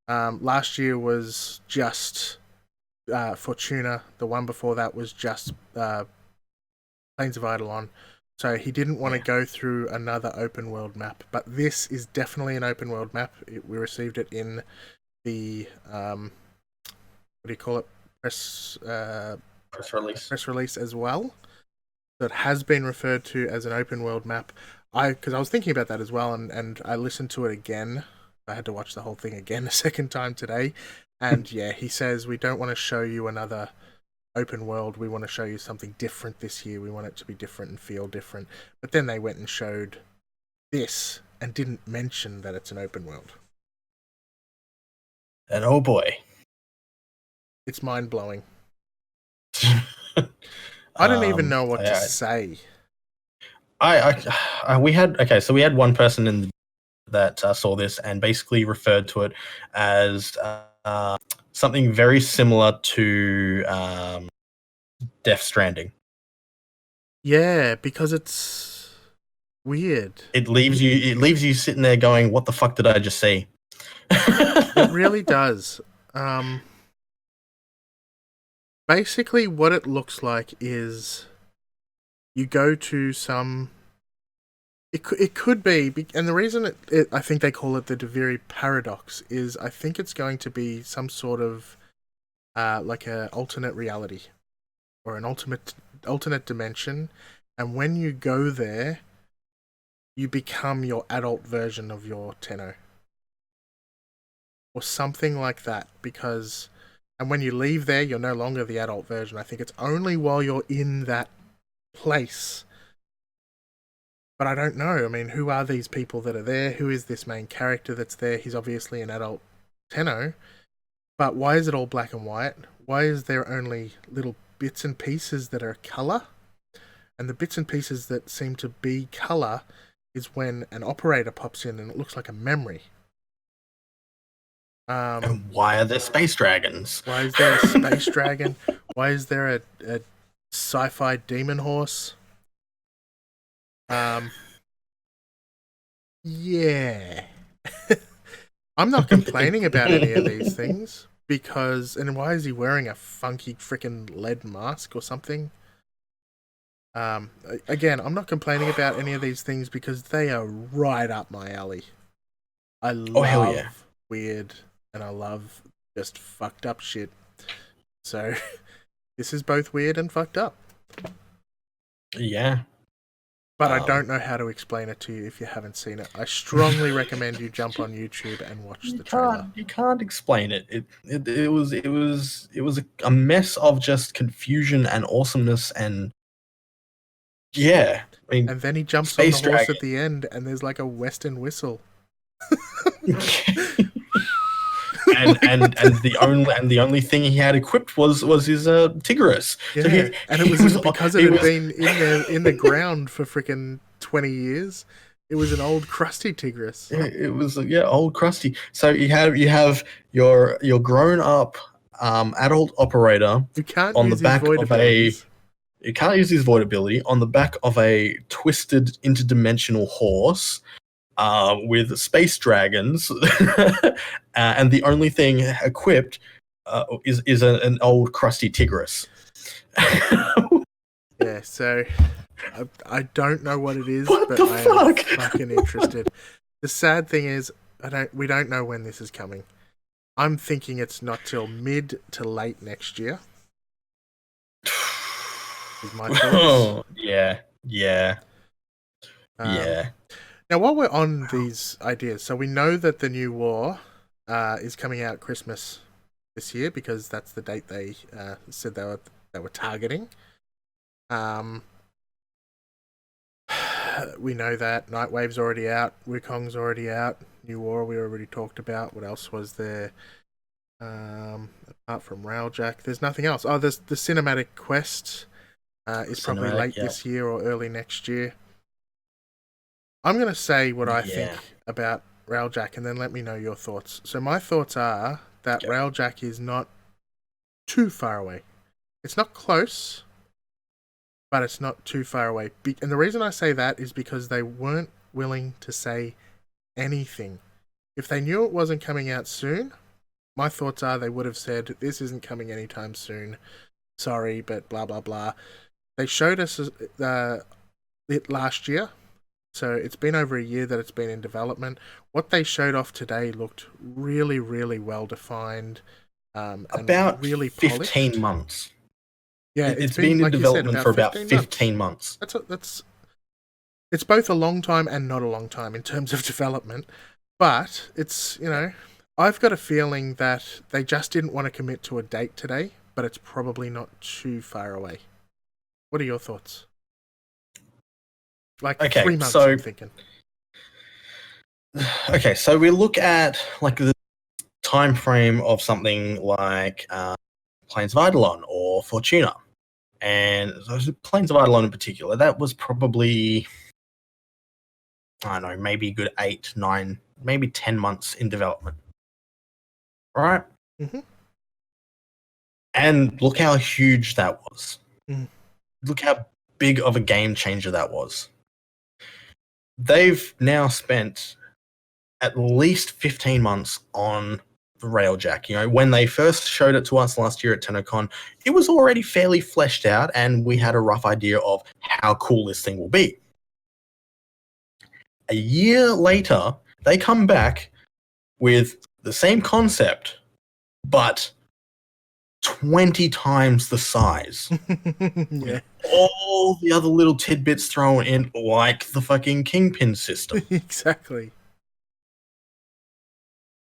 last year was just Fortuna. The one before that was just Plains of Eidolon. So he didn't want to go through another open world map. But this is definitely an open world map. We received it in the what do you call it? Press release as well. So it has been referred to as an open world map. Because I was thinking about that as well, and I listened to it again. I had to watch the whole thing again a second time today. And yeah, he says, we don't want to show you another open world. We want to show you something different this year. We want it to be different and feel different. But then they went and showed this and didn't mention that it's an open world. And oh boy, it's mind-blowing. I don't even know what to say. We had one person that saw this and basically referred to it as something very similar to Death Stranding. Yeah, because it's weird. It leaves you sitting there going, "What the fuck did I just see?" It really does. Basically, what it looks like is you go to some. It could be, and the reason I think they call it the Deviri paradox is I think it's going to be some sort of like a alternate reality or an alternate dimension, and when you go there, you become your adult version of your Tenno or something like that. Because, and when you leave there, you're no longer the adult version. I think it's only while you're in that place. But I don't know. I mean, who are these people that are there? Who is this main character that's there? He's obviously an adult Tenno. But why is it all black and white? Why is there only little bits and pieces that are colour? And the bits and pieces that seem to be colour is when an operator pops in and it looks like a memory. And why are there space dragons? Why is there a space dragon? Why is there a sci-fi demon horse. Yeah. I'm not complaining about any of these things because, and why is he wearing a funky freaking lead mask or something? Again, I'm not complaining about any of these things because they are right up my alley. I Oh hell yeah. love weird and I love just fucked up shit. So this is both weird and fucked up. Yeah. But I don't know how to explain it to you if you haven't seen it. I strongly recommend you jump on YouTube and watch the trailer. You can't explain it. It was a mess of just confusion and awesomeness and yeah. I mean, And then he jumps on the horse at the end and there's like a western whistle. and the only thing he had equipped was his Tigris. Yeah, so and it was because it had been in the ground for freaking 20 years. It was an old crusty Tigris. It was old crusty. So you have your grown up adult operator You can't on the use back his void of abilities. you can't use his void ability on the back of a twisted interdimensional horse. With space dragons, and the only thing equipped is an old crusty Tigris. Yeah, so I don't know what it is, What but the I fuck? am fucking interested. The sad thing is, we don't know when this is coming. I'm thinking it's not till mid to late next year. Is my thoughts. Yeah. Now, while we're on these ideas, so we know that the new war is coming out Christmas this year because that's the date they said they were targeting. We know that Nightwave's already out, Wukong's already out, New War we already talked about. What else was there? Apart from Railjack, there's nothing else. Oh, there's the cinematic quest is probably late this year or early next year. I'm going to say what I think about Railjack and then let me know your thoughts. So my thoughts are that Railjack is not too far away. It's not close, but it's not too far away. And the reason I say that is because they weren't willing to say anything. If they knew it wasn't coming out soon, my thoughts are they would have said, this isn't coming anytime soon. Sorry, but blah, blah, blah. They showed us it last year. So it's been over a year that it's been in development. What they showed off today looked really, really well defined. About really 15 polished. months. Yeah, it's been in development for about 15 months. It's both a long time and not a long time in terms of development. But it's, I've got a feeling that they just didn't want to commit to a date today, but it's probably not too far away. What are your thoughts? Like 3 months, I'm thinking. Okay, so we look at like the time frame of something like Plains of Eidolon or Fortuna. And Plains of Eidolon in particular, that was probably, I don't know, maybe a good 8, 9, maybe 10 months in development. Right? Mm-hmm. And look how huge that was. Mm. Look how big of a game changer that was. They've now spent at least 15 months on the Railjack. When they first showed it to us last year at TennoCon, it was already fairly fleshed out and we had a rough idea of how cool this thing will be. A year later, they come back with the same concept, but 20 times the size. Yeah. All the other little tidbits thrown in, like the fucking Kingpin system. Exactly.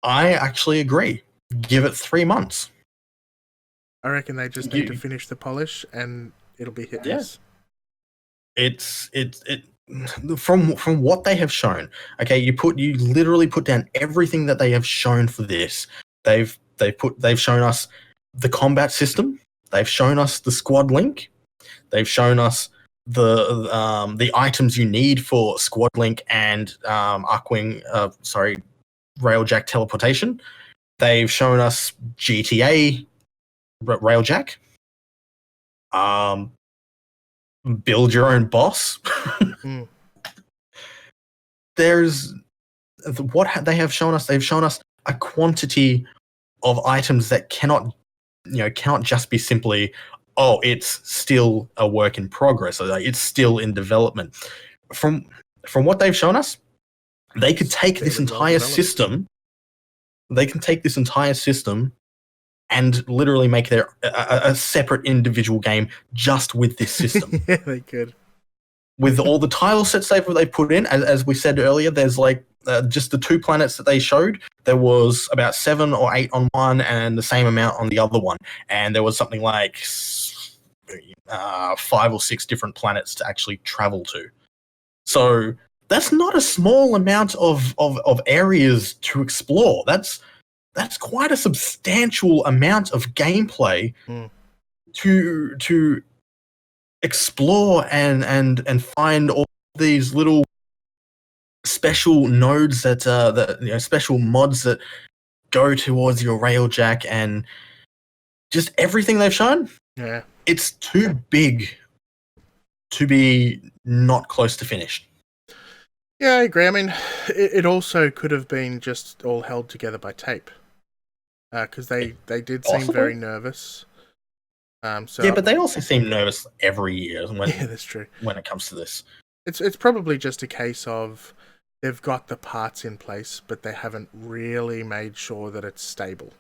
I actually agree. Give it 3 months. I reckon they just need to finish the polish and it'll be hit miss. It's from what they have shown. Okay, you literally put down everything that they have shown for this. They've shown us the combat system. They've shown us the squad link. They've shown us the items you need for squad link and Railjack teleportation. They've shown us GTA Railjack. build your own boss. Mm. There's what they have shown us. They've shown us a quantity of items that cannot just be simply, oh, it's still a work in progress, or like, it's still in development. From what they've shown us, they could take this entire system. They can take this entire system and literally make a separate individual game just with this system. Yeah, they could. With all the tile sets they put in, as we said earlier, there's like just the 2 planets that they showed. There was about 7 or 8 on one, and the same amount on the other one. And there was something like 5 or 6 different planets to actually travel to. So that's not a small amount of areas to explore. That's quite a substantial amount of gameplay to explore and find all these little special nodes that special mods that go towards your railjack, and just everything they've shown. Yeah, it's too big to be not close to finished. Yeah, I agree. I mean, it also could have been just all held together by tape, because they did seem very nervous. So yeah, but they also seem nervous every year when that's true. When it comes to this, it's probably just a case of they've got the parts in place, but they haven't really made sure that it's stable.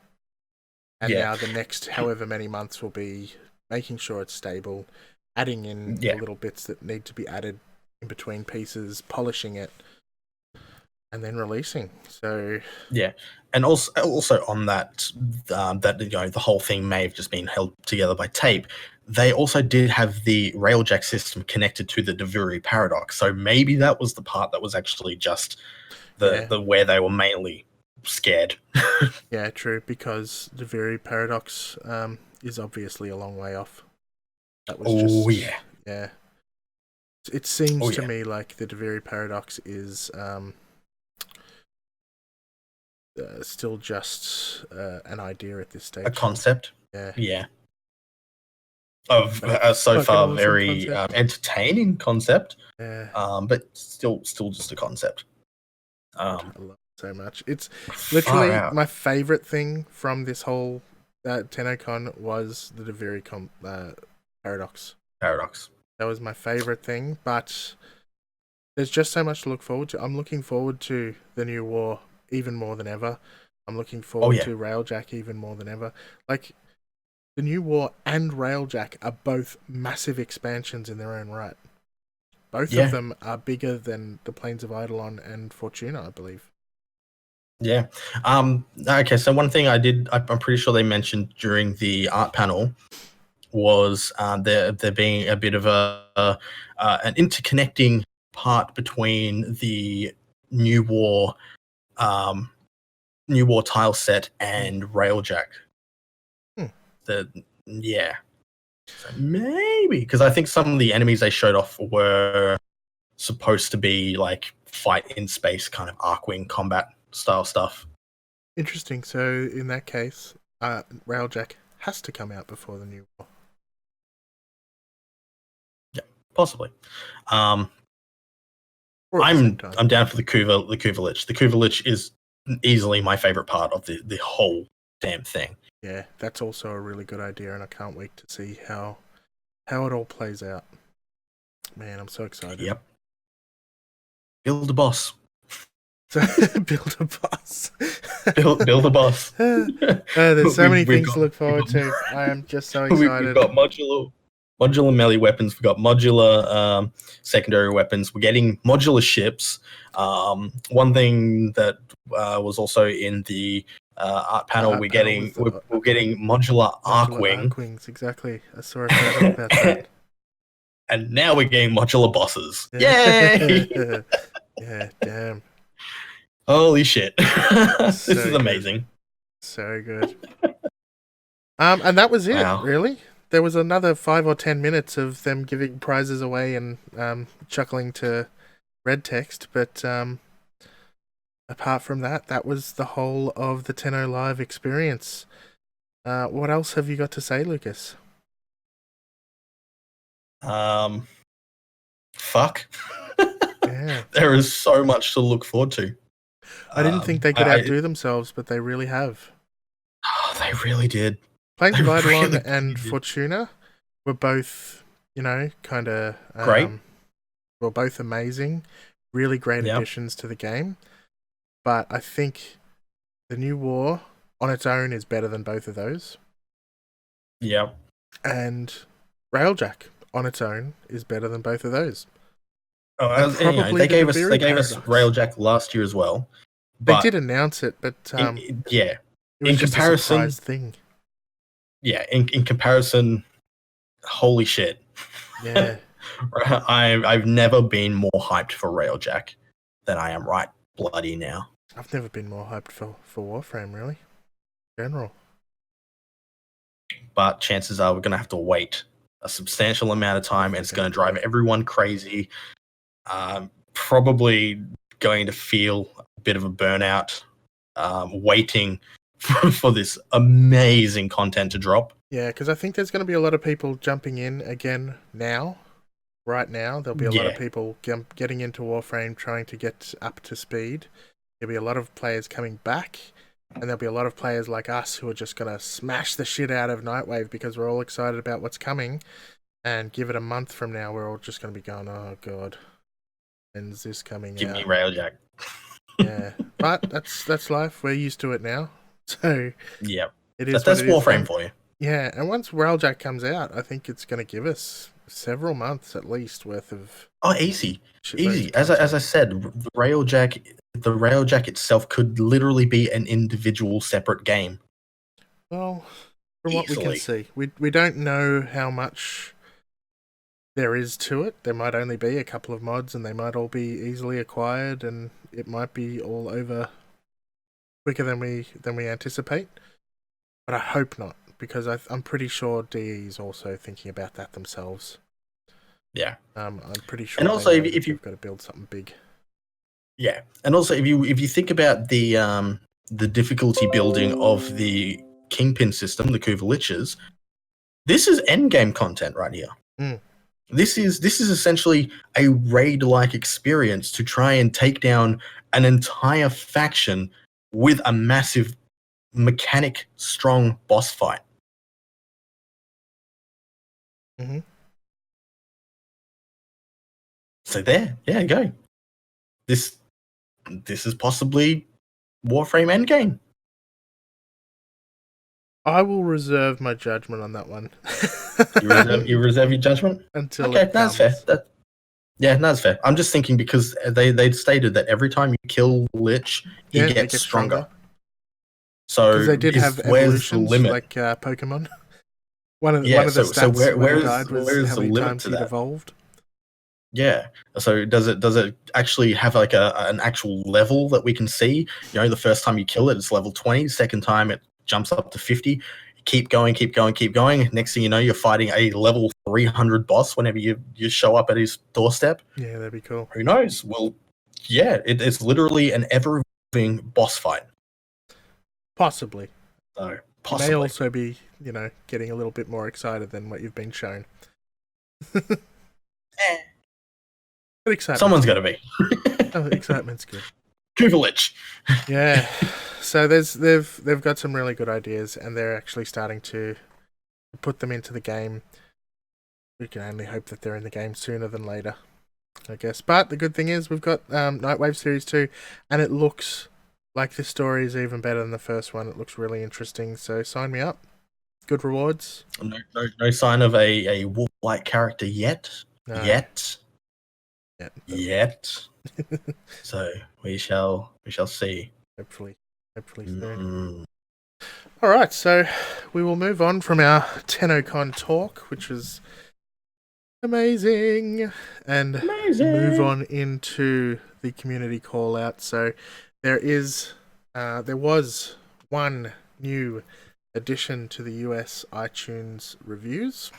And now the next however many months will be making sure it's stable, adding in the little bits that need to be added in between pieces, polishing it, and then releasing. So and also on that the whole thing may have just been held together by tape. They also did have the railjack system connected to the Devuri paradox, so maybe that was the part that was actually just the where they were mainly scared. Yeah, true, because the Devuri paradox is obviously a long way off. That was yeah. It seems to me like the Devuri paradox is still just an idea at this stage. A concept. Yeah. Of so far very entertaining concept. But still just a concept. I love it so much. It's literally my favorite thing from this whole TennoCon was the Devuri paradox. That was my favorite thing, but there's just so much to look forward to. I'm looking forward to the new war even more than ever. I'm looking forward to Railjack even more than ever. Like, the new war and Railjack are both massive expansions in their own right. Both of them are bigger than the Plains of Eidolon and Fortuna, I believe. Yeah. Okay, so one thing I'm pretty sure they mentioned during the art panel was there being a bit of an interconnecting part between the new war tile set and Railjack. So maybe, because I think some of the enemies they showed off were supposed to be like fight in space kind of Arcwing combat style stuff. Interesting. So in that case, Railjack has to come out before the new war. Yeah, possibly. I'm down for the Kuva Lich. The Kuva Lich is easily my favorite part of the whole damn thing. Yeah, that's also a really good idea, and I can't wait to see how it all plays out. Man, I'm so excited. Yep. Build a boss. Build a boss. build a boss. There's so many things to look forward to. I am just so excited. We've got modular melee weapons. We've got modular secondary weapons. We're getting modular ships. One thing that was also in the art panel, we're getting modular Arcwing. Arcwings, exactly. I saw a photo about that. And now we're getting modular bosses. Yay! Yeah, damn. Holy shit. This is amazing. So good. And that was it, really. There was another 5 or 10 minutes of them giving prizes away and chuckling to red text, but apart from that, that was the whole of the TennoLive experience. What else have you got to say, Lucas? Fuck. Yeah. There is so much to look forward to. I didn't think they could outdo themselves, but they really have. Oh, they really did. Plains of They Eidolon really, and really did. Fortuna were both, kind of Great. were both amazing, really great Yep. additions to the game. But I think the new war on its own is better than both of those. Yep. And Railjack on its own is better than both of those. Oh, Probably they the gave us Paradox. Railjack last year as well. They But did announce it, but yeah, it was in just comparison, a surprise thing. Yeah, in comparison, holy shit. Yeah. I've never been more hyped for Railjack than I am right bloody now. I've never been more hyped for Warframe, really. In general. But chances are we're going to have to wait a substantial amount of time, and it's going to drive everyone crazy. Probably going to feel a bit of a burnout waiting for this amazing content to drop. Yeah, because I think there's going to be a lot of people jumping in again now. Right now, there'll be a lot of people getting into Warframe, trying to get up to speed. There'll be a lot of players coming back, and there'll be a lot of players like us who are just going to smash the shit out of Nightwave because we're all excited about what's coming. And give it a month from now, we're all just going to be going, oh god, when's this coming Give out? me Railjack. Yeah, but that's life. We're used to it now, so yeah, it is. That's Warframe for you. Yeah, and once Railjack comes out, I think it's going to give us several months at least worth of. Oh, easy. As I said, the Railjack itself could literally be an individual separate game. Well, from what we can see, we don't know how much there is to it. There might only be a couple of mods, and they might all be easily acquired, and it might be all over quicker than we anticipate. But I hope not, because I'm pretty sure DE is also thinking about that themselves. Yeah, I'm pretty sure. And also, if you've got to build something big. Yeah, and also if you think about the difficulty building of the Kingpin system, the Kuvaliches, this is endgame content right here. Mm. This is essentially a raid-like experience to try and take down an entire faction with a massive mechanic strong boss fight. Mm-hmm. So there you go. This is possibly Warframe Endgame. I will reserve my judgment on that one. you reserve your judgment? Until okay, that's fair. That's fair. I'm just thinking because they stated that every time you kill Lich, he gets stronger. So they did have evolutions like Pokemon. One of the stats when he died was how many times he'd evolved. Yeah. So does it actually have like an actual level that we can see? You know, the first time you kill it, it's level 20. Second time, it jumps up to 50. Keep going. Next thing you know, you're fighting a level 300 boss whenever you show up at his doorstep. Yeah, that'd be cool. Who knows? Well, yeah, it's literally an ever-evolving boss fight. Possibly. So, possibly. You may also be, getting a little bit more excited than what you've been shown. But excitement. Someone's got to be. Oh, excitement's good. Kuvalich. Yeah. So they've got some really good ideas, and they're actually starting to put them into the game. We can only hope that they're in the game sooner than later, I guess. But the good thing is we've got Nightwave Series 2, and it looks like this story is even better than the first one. It looks really interesting, so sign me up. Good rewards. No sign of a wolf-like character yet. No. Yet. So we shall see. Hopefully soon. All right, so we will move on from our TennoCon talk, which was amazing, and move on into the community call out. So there was one new addition to the US iTunes reviews.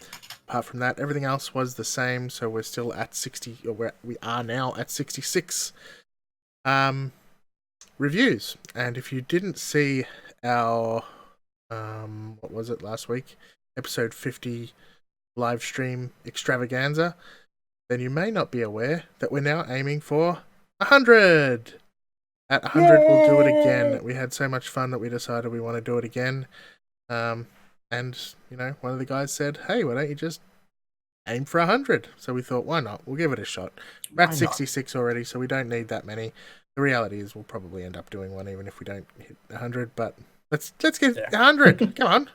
Apart from that, everything else was the same. So we're still at 60, or we are now at 66 reviews. And if you didn't see our what was it last week, episode 50 live stream extravaganza, then you may not be aware that we're now aiming for 100. At 100, we'll do it again. We had so much fun that we decided we want to do it again. And, one of the guys said, hey, why don't you just aim for 100? So we thought, why not? We'll give it a shot. We're at 66 already, so we don't need that many. The reality is we'll probably end up doing one even if we don't hit 100, but let's get 100. Come on.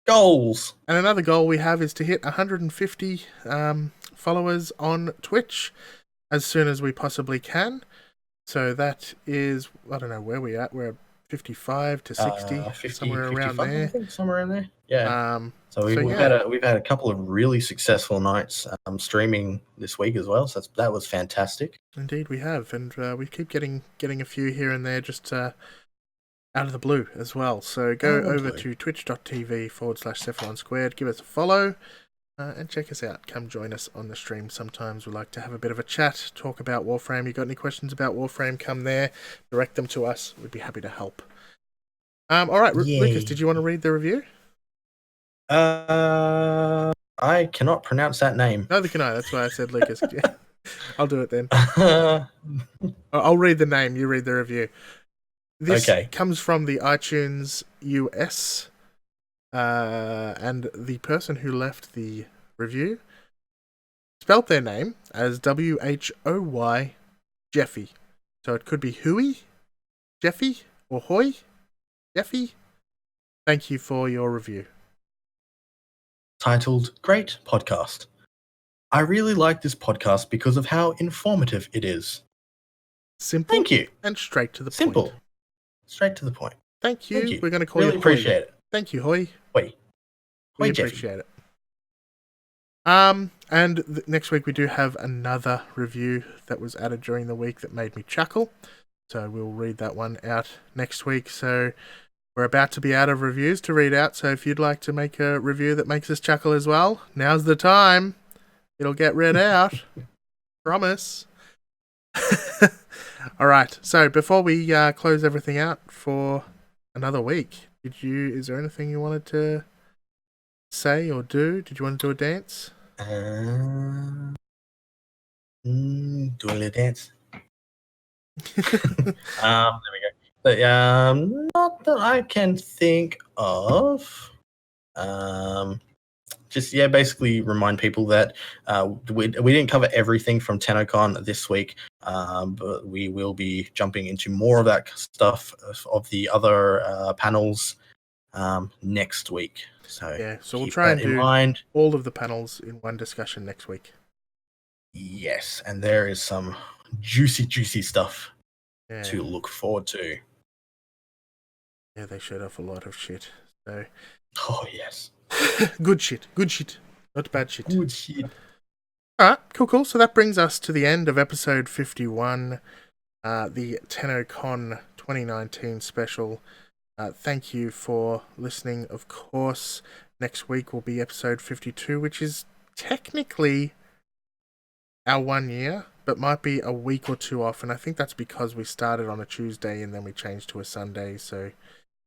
Goals. And another goal we have is to hit 150 followers on Twitch as soon as we possibly can. So that is, I don't know where we're at. We're at 55 to 60, 50, somewhere around there. I think somewhere in there. Yeah. We've had a couple of really successful nights streaming this week as well. So that was fantastic. Indeed, we have, and we keep getting a few here and there just out of the blue as well. So go over to twitch.tv/Cephalon Squared, give us a follow, and check us out. Come join us on the stream. Sometimes we like to have a bit of a chat, talk about Warframe. You got any questions about Warframe, come there, direct them to us. We'd be happy to help. All right, Lucas, did you want to read the review? I cannot pronounce that name. Neither can I. That's why I said Lucas. I'll do it then. I'll read the name. You read the review. This comes from the iTunes US, and the person who left the review spelt their name as WHOY Jeffy. So it could be Huey, Jeffy, or Hoy, Jeffy. Thank you for your review. Titled Great Podcast. I really like this podcast because of how informative it is. Simple. Thank you. And straight to the Simple. point. Straight to the point. Thank you. We're going to call really you appreciate it. Thank you, Hoy. Hoy. We appreciate it. And next week we do have another review that was added during the week that made me chuckle. So we'll read that one out next week. So we're about to be out of reviews to read out. So if you'd like to make a review that makes us chuckle as well, now's the time. It'll get read out. Promise. All right. So before we close everything out for another week, is there anything you wanted to say or do? Did you want to do a dance? Do a little dance. There we go. But, not that I can think of. Basically remind people that we didn't cover everything from TennoCon this week, but we will be jumping into more of that stuff of the other panels next week. So we'll try and do all of the panels in one discussion next week. Yes, and there is some juicy stuff to look forward to. Yeah, they showed off a lot of shit. So. Oh yes. Good shit. Not bad shit. Good shit. Alright, cool. So that brings us to the end of episode 51, the TennoCon 2019 special. Thank you for listening. Of course, next week will be episode 52, which is technically our 1 year, but might be a week or two off. And I think that's because we started on a Tuesday and then we changed to a Sunday. So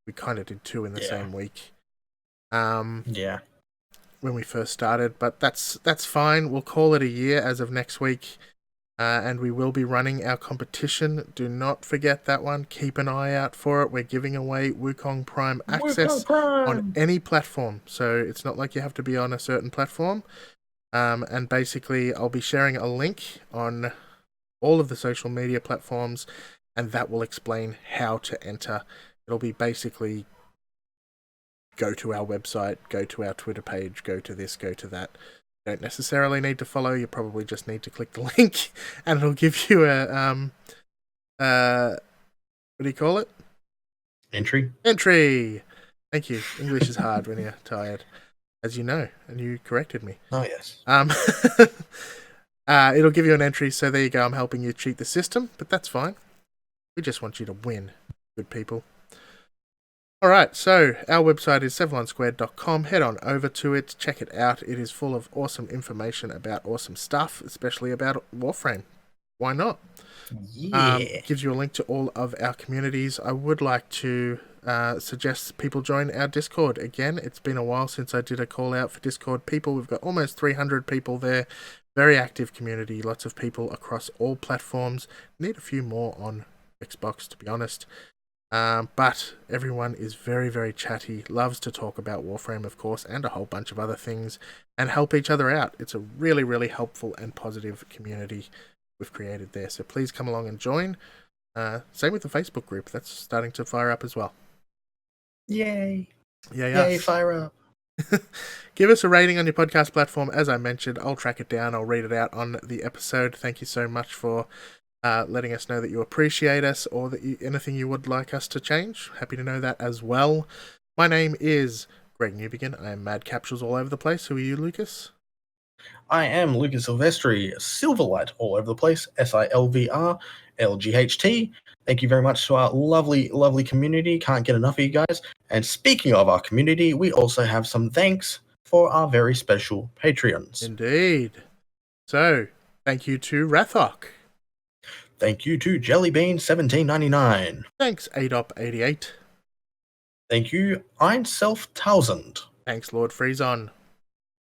we kind of did 2 in the same week. When we first started, but that's fine. We'll call it a year as of next week, and we will be running our competition. Do not forget that one. Keep an eye out for it. We're giving away Wukong Prime access on any platform, so it's not like you have to be on a certain platform. And basically, I'll be sharing a link on all of the social media platforms, and that will explain how to enter. It'll be basically go to our website, go to our Twitter page, go to this, go to that. You don't necessarily need to follow, you probably just need to click the link and it'll give you a what do you call it? Entry. Thank you. English is hard when you're tired, as you know, and you corrected me. Oh yes. It'll give you an entry, so there you go. I'm helping you cheat the system, but that's fine. We just want you to win, good people. Alright, so our website is cephalonsquared.com. Head on over to it, check it out. It is full of awesome information about awesome stuff, especially about Warframe. why not? Yeah. Gives you a link to all of our communities. I would like to suggest people join our Discord. Again, it's been a while since I did a call out for Discord people. We've got almost 300 people there. Very active community. Lots of people across all platforms. Need a few more on Xbox, to be honest. But everyone is very, very chatty. Loves to talk about Warframe, of course, and a whole bunch of other things, and help each other out. It's a really, really helpful and positive community we've created there. So please come along and join. Same with the Facebook group. That's starting to fire up as well. Yay. Yeah. Yay, fire up. Give us a rating on your podcast platform. As I mentioned, I'll track it down. I'll read it out on the episode. Thank you so much for letting us know that you appreciate us, or that anything you would like us to change. Happy to know that as well. My name is Greg Newbegin. I am Mad Capsules all over the place. Who are you, Lucas? I am Lucas Silvestri, Silverlight all over the place, SILVRLGHT. Thank you very much to our lovely, lovely community. Can't get enough of you guys. And speaking of our community, we also have some thanks for our very special Patreons. Indeed. So, thank you to Rathok. Thank you to Jellybean1799. Thanks, Adop88. Thank you, Einself1000. Thanks, Lord Freezon.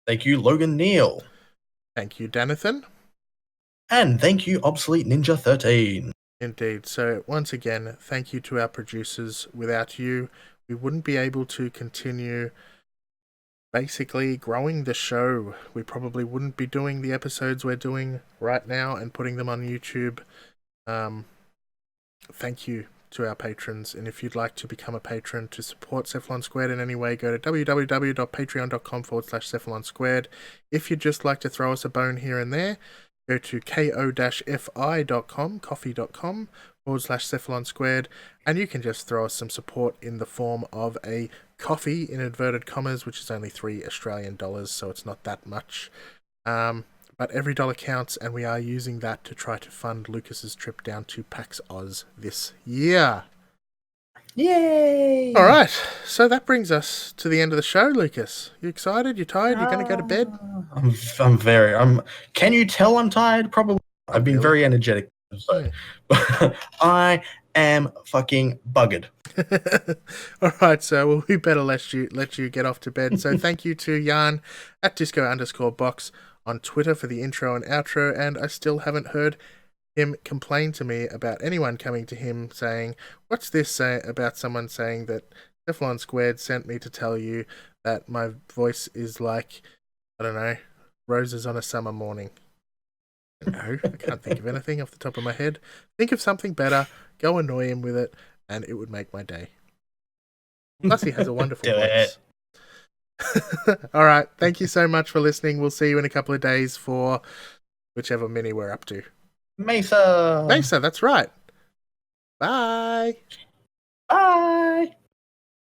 Thank you, Logan Neal. Thank you, Danathan. And thank you, Obsolete Ninja 13. Indeed. So, once again, thank you to our producers. Without you, we wouldn't be able to continue basically growing the show. We probably wouldn't be doing the episodes we're doing right now and putting them on YouTube. Thank you to our patrons, and if you'd like to become a patron to support Cephalon Squared in any way, go to www.patreon.com/Cephalon Squared. If you'd just like to throw us a bone here and there, go to ko-fi.com, coffee.com/Cephalon Squared, and you can just throw us some support in the form of a coffee, in inverted commas, which is only $3 Australian, so it's not that much. But every dollar counts, and we are using that to try to fund Lucas's trip down to PAX Oz this year. Yay! All right, so that brings us to the end of the show, Lucas. You excited? You tired? You going to go to bed? I'm very. Can you tell I'm tired? Probably. I've been very energetic. So. I am fucking buggered. All right, so we better let you get off to bed. So thank you to Jan at disco_box on Twitter for the intro and outro, and I still haven't heard him complain to me about anyone coming to him saying, what's this say about someone saying that Cephalon Squared sent me to tell you that my voice is like, I don't know, roses on a summer morning. No, I can't think of anything off the top of my head. Think of something better, go annoy him with it, and it would make my day. Plus he has a wonderful voice. All right, thank you so much for listening. We'll see you in a couple of days for whichever mini we're up to. Mesa, that's right. Bye. Bye.